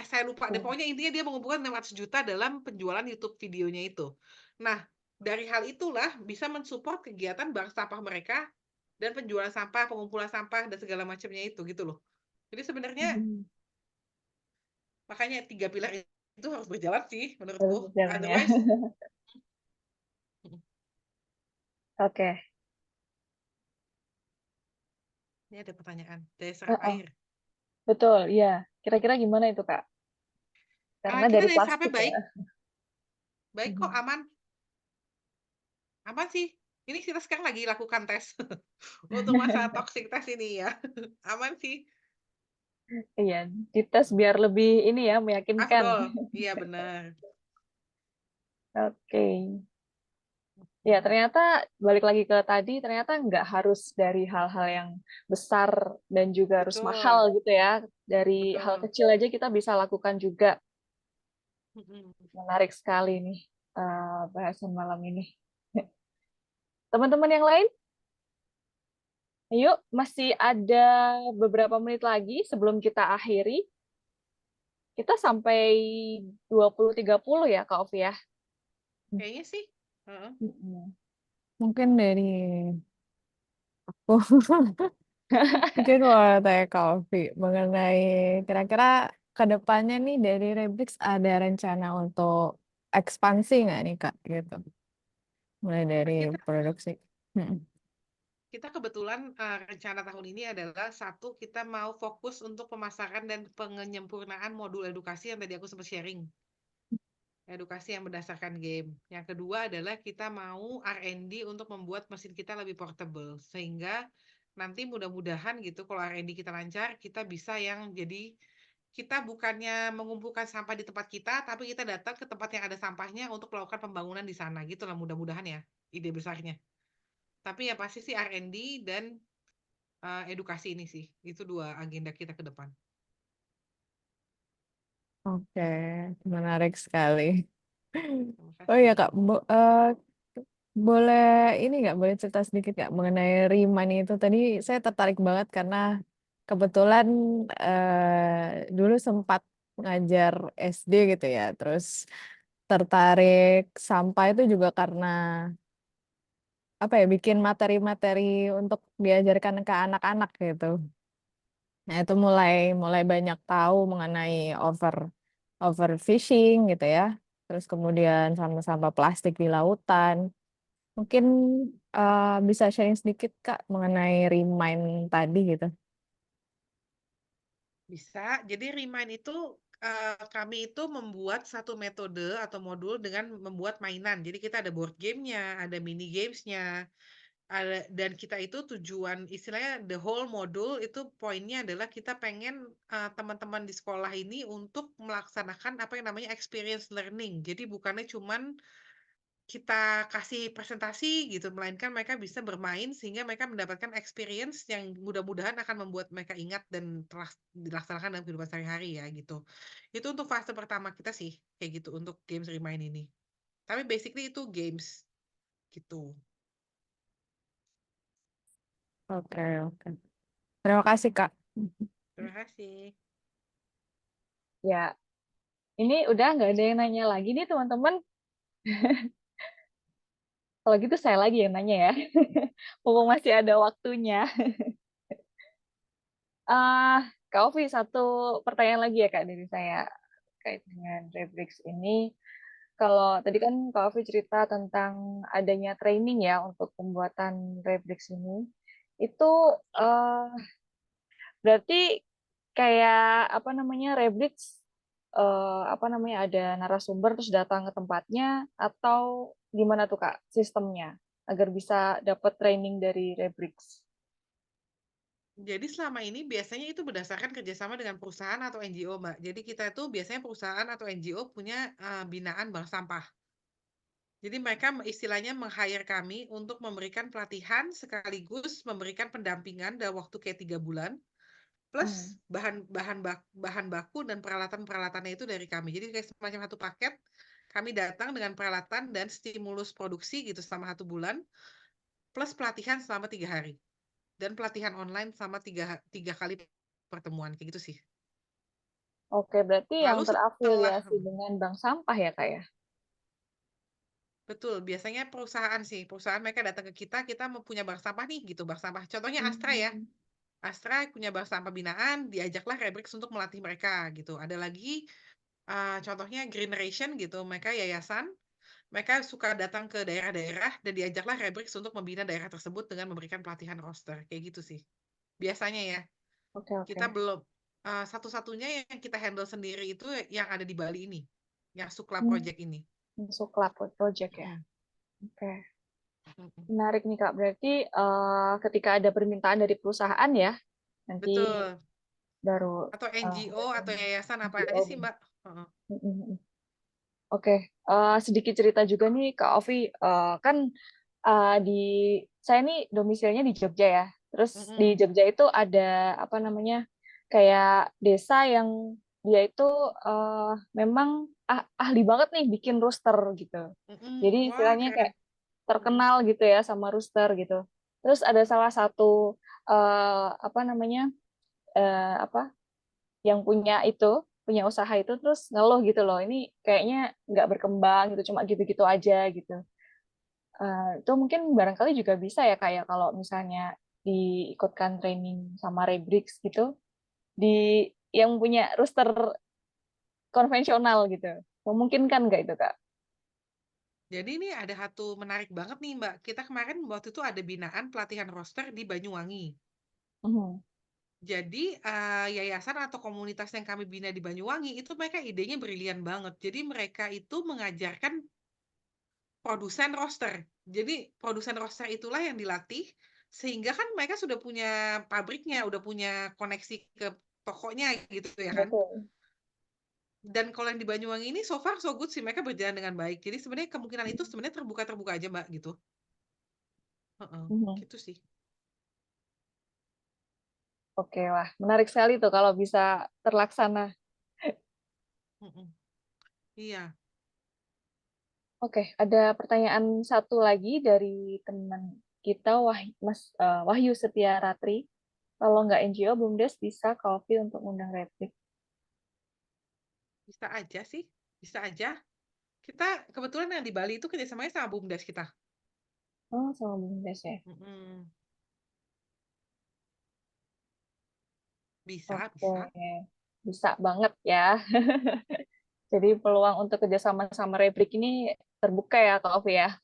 Saya lupa deh, pokoknya intinya dia mengumpulkan 600 juta dalam penjualan YouTube videonya itu. Nah, dari hal itulah bisa mensupport kegiatan bank sampah mereka dan penjualan sampah, pengumpulan sampah, dan segala macamnya itu gitu loh. Jadi sebenarnya makanya 3 pilar itu harus berjalan sih menurutku. Jalan ya. Otherwise, Oke. ini ada pertanyaan dari serap air. Betul, ya. Kira-kira gimana itu, Kak? Karena Kita dari dari serapnya plastik baik. ya. Baik kok, aman. Aman sih. Ini kita sekarang lagi lakukan tes untuk masalah toxic test ini ya. Aman sih. Iya, dites biar lebih ini ya, meyakinkan. Afdol. Iya benar. Oke. Ya, ternyata balik lagi ke tadi, ternyata nggak harus dari hal-hal yang besar dan juga harus mahal Betul. gitu ya. Dari hal Betul. kecil aja kita bisa lakukan juga. Mm-mm. Menarik sekali nih bahasan malam ini. Teman-teman yang lain, yuk masih ada beberapa menit lagi sebelum kita akhiri. Kita sampai 20.30 ya, Kak Ovi ya. Kayaknya sih. Heeh. Mm-mm. Mungkin dari aku mungkin mau tanya Kak Ovi mengenai kira-kira ke depannya nih dari Rebrix ada rencana untuk ekspansi nggak nih Kak gitu mulai dari Kita produksi. Mm-mm. kita kebetulan rencana tahun ini adalah satu, kita mau fokus untuk pemasaran dan penyempurnaan modul edukasi yang tadi aku sempat sharing. Edukasi yang berdasarkan game. Yang kedua adalah kita mau R&D untuk membuat mesin kita lebih portable. Sehingga nanti mudah-mudahan gitu kalau R&D kita lancar, kita bisa yang jadi kita bukannya mengumpulkan sampah di tempat kita, tapi kita datang ke tempat yang ada sampahnya untuk melakukan pembangunan di sana. Gitu lah mudah-mudahan ya ide besarnya. Tapi yang pasti sih R&D dan edukasi ini sih. Itu dua agenda kita ke depan. Oke, menarik sekali. Terima Oh iya kasih. Kak, boleh ini nggak boleh cerita sedikit nggak mengenai Riman itu tadi saya tertarik banget karena kebetulan dulu sempat ngajar SD gitu ya, terus tertarik sampah itu juga karena apa ya bikin materi-materi untuk diajarkan ke anak-anak gitu. Nah itu mulai mulai banyak tahu mengenai overfishing gitu ya, terus kemudian sampah-sampah plastik di lautan. Mungkin bisa sharing sedikit Kak mengenai Remind tadi gitu. Bisa. Jadi Remind itu kami itu membuat satu metode atau modul dengan membuat mainan. Jadi kita ada board game-nya, ada mini games-nya, dan kita itu tujuan istilahnya the whole modul itu poinnya adalah kita pengen teman-teman di sekolah ini untuk melaksanakan apa yang namanya experience learning. Jadi bukannya cuman kita kasih presentasi gitu, melainkan mereka bisa bermain sehingga mereka mendapatkan experience yang mudah-mudahan akan membuat mereka ingat dan telah dilaksanakan dalam kehidupan sehari-hari ya gitu. Itu untuk fase pertama kita sih kayak gitu untuk games Remind ini. Tapi basically itu games gitu. Oke, oke. Terima kasih Kak. Terima kasih. Ya, ini udah nggak ada yang nanya lagi nih teman-teman. Kalau gitu saya lagi yang nanya ya. Mumpung masih ada waktunya. Kak Ovi, satu pertanyaan lagi ya Kak dari saya terkait dengan Rebrix ini. Kalau tadi kan Kak Ovi cerita tentang adanya training ya untuk pembuatan Rebrix ini. Itu eh, berarti kayak apa namanya Rebrix apa namanya ada narasumber terus datang ke tempatnya atau gimana tuh Kak sistemnya agar bisa dapat training dari Rebrix? Jadi selama ini biasanya itu berdasarkan kerjasama dengan perusahaan atau NGO, Mbak. Jadi kita itu biasanya perusahaan atau NGO punya binaan bank sampah. Jadi mereka istilahnya meng-hire kami untuk memberikan pelatihan sekaligus memberikan pendampingan dalam waktu kayak 3 bulan, plus Hmm. bahan baku dan peralatan-peralatannya itu dari kami. Jadi kayak semacam satu paket, kami datang dengan peralatan dan stimulus produksi gitu selama 1 bulan, plus pelatihan selama 3 hari. Dan pelatihan online selama tiga kali pertemuan, kayak gitu sih. Oke, berarti yang Lalu setelah terafiliasi dengan bank sampah ya Kak ya? Betul, biasanya perusahaan sih. Perusahaan mereka datang ke kita, kita mau punya bank sampah nih gitu, bank sampah. Contohnya Astra ya. Hmm. Astra punya bank sampah binaan, diajaklah Rebrix untuk melatih mereka gitu. Ada lagi contohnya Generation gitu, mereka yayasan, mereka suka datang ke daerah-daerah dan diajaklah Rebrix untuk membina daerah tersebut dengan memberikan pelatihan roster, kayak gitu sih. Biasanya ya, Oke, kita oke. belum satu-satunya yang kita handle sendiri itu yang ada di Bali ini, yang Sukla Hmm. Project ini. Masuk club project ya. Mm-mm. Oke. Mm-mm. Menarik nih Kak. Berarti ketika ada permintaan dari perusahaan ya, nanti Betul. baru Atau NGO atau yayasan apa aja NGO. sih, Mbak? Heeh. Oke, sedikit cerita juga nih Kak Ovi, kan di saya nih domisilinya di Jogja ya. Terus di Mm-mm. Jogja itu ada apa namanya kayak desa yang dia itu memang ahli banget nih bikin rooster gitu. Mm-mm. Jadi Wah, istilahnya keren. kayak terkenal gitu ya sama rooster gitu. Terus ada salah satu apa namanya apa yang punya usaha itu terus ngeluh gitu loh, ini kayaknya nggak berkembang gitu, cuma gitu-gitu aja gitu. Itu mungkin barangkali juga bisa ya kayak kalau misalnya diikutkan training sama Rebrix gitu di yang punya rooster konvensional gitu, memungkinkan nggak itu Kak? Jadi ini ada satu menarik banget nih, Mbak. Kita kemarin waktu itu ada binaan pelatihan roster di Banyuwangi. Mhm. Jadi yayasan atau komunitas yang kami bina di Banyuwangi itu mereka idenya brilian banget. Jadi mereka itu mengajarkan produsen roster. Jadi produsen roster itulah yang dilatih sehingga kan mereka sudah punya pabriknya, udah punya koneksi ke tokonya gitu ya kan. Betul. Dan kalau yang di Banyuwangi ini so far so good sih, mereka berjalan dengan baik. Jadi sebenarnya kemungkinan itu sebenarnya terbuka aja, Mbak, gitu. Heeh, Mhm. gitu sih. Oke, wah menarik sekali tuh kalau bisa terlaksana. Mm-mm. Iya. Oke, ada pertanyaan satu lagi dari teman kita, Wahyu Setia Ratri. Kalau nggak NGO, BUMDes bisa Coffee untuk undang Replik. Bisa aja sih, bisa aja. Kita kebetulan yang di Bali itu kerjasamanya sama BUMDes kita. Oh, sama BUMDes ya. Mm-mm. Bisa, Oke, bisa. bisa banget ya. Jadi peluang untuk kerjasama sama Replik ini terbuka ya, Coffee ya.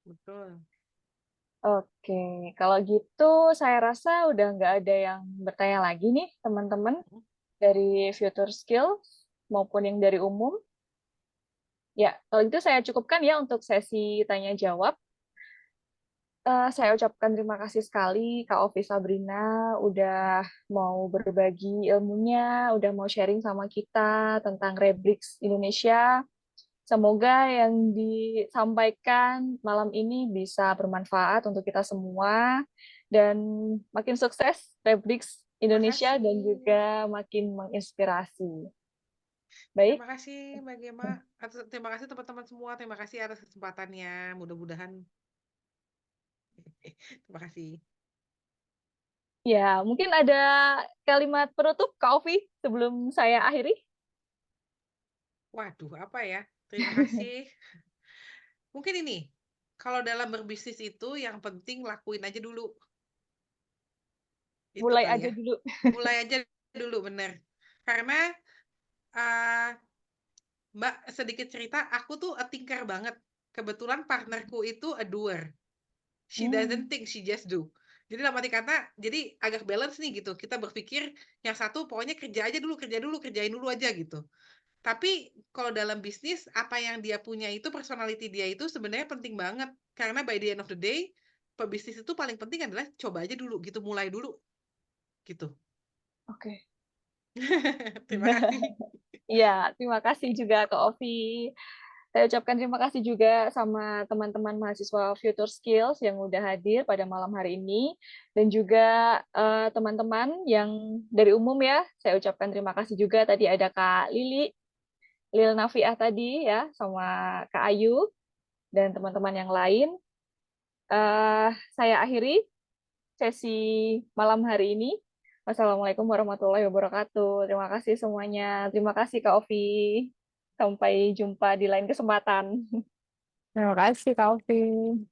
Betul. Oke, kalau gitu saya rasa udah nggak ada yang bertanya lagi nih, teman-teman, Mm-mm. dari Future Skills maupun yang dari umum. Ya, kalau gitu saya cukupkan ya untuk sesi tanya jawab. Saya ucapkan terima kasih sekali Kak Ovi Sabrina udah mau berbagi ilmunya, udah mau sharing sama kita tentang Rebrix Indonesia. Semoga yang disampaikan malam ini bisa bermanfaat untuk kita semua dan makin sukses Rebrix Indonesia dan Makasih. juga makin menginspirasi. Baik. Terima kasih Mbak Gema. Terima kasih teman-teman semua. Terima kasih atas kesempatannya. Mudah-mudahan. Terima kasih. Ya, mungkin ada kalimat penutup Kak Ovi sebelum saya akhiri. Waduh, apa ya? Terima kasih. Mungkin ini, kalau dalam berbisnis itu yang penting lakuin aja dulu. Itu Mulai kali aja ya. dulu. Mulai aja dulu, bener. Karena uh, Mbak, sedikit cerita, aku tuh a thinker banget. Kebetulan partnerku itu a doer. She doesn't think, she just do. Jadi dalam arti kata, jadi agak balance nih gitu. Kita berpikir yang satu pokoknya kerja aja dulu, kerjain dulu aja gitu. Tapi kalau dalam bisnis, apa yang dia punya itu, personality dia itu sebenarnya penting banget. Karena by the end of the day, pebisnis itu paling penting adalah coba aja dulu gitu, mulai dulu gitu. Oke. Terima kasih. Iya, terima kasih juga Kak Ovi. Saya ucapkan terima kasih juga sama teman-teman mahasiswa Future Skills yang udah hadir pada malam hari ini. Dan juga teman-teman yang dari umum ya, saya ucapkan terima kasih juga. Tadi ada Kak Lil Nafiah tadi ya, sama Kak Ayu, dan teman-teman yang lain. Saya akhiri sesi malam hari ini. Wassalamualaikum warahmatullahi wabarakatuh. Terima kasih semuanya. Terima kasih Kak Ovi. Sampai jumpa di lain kesempatan. Terima kasih, Kak Alvin.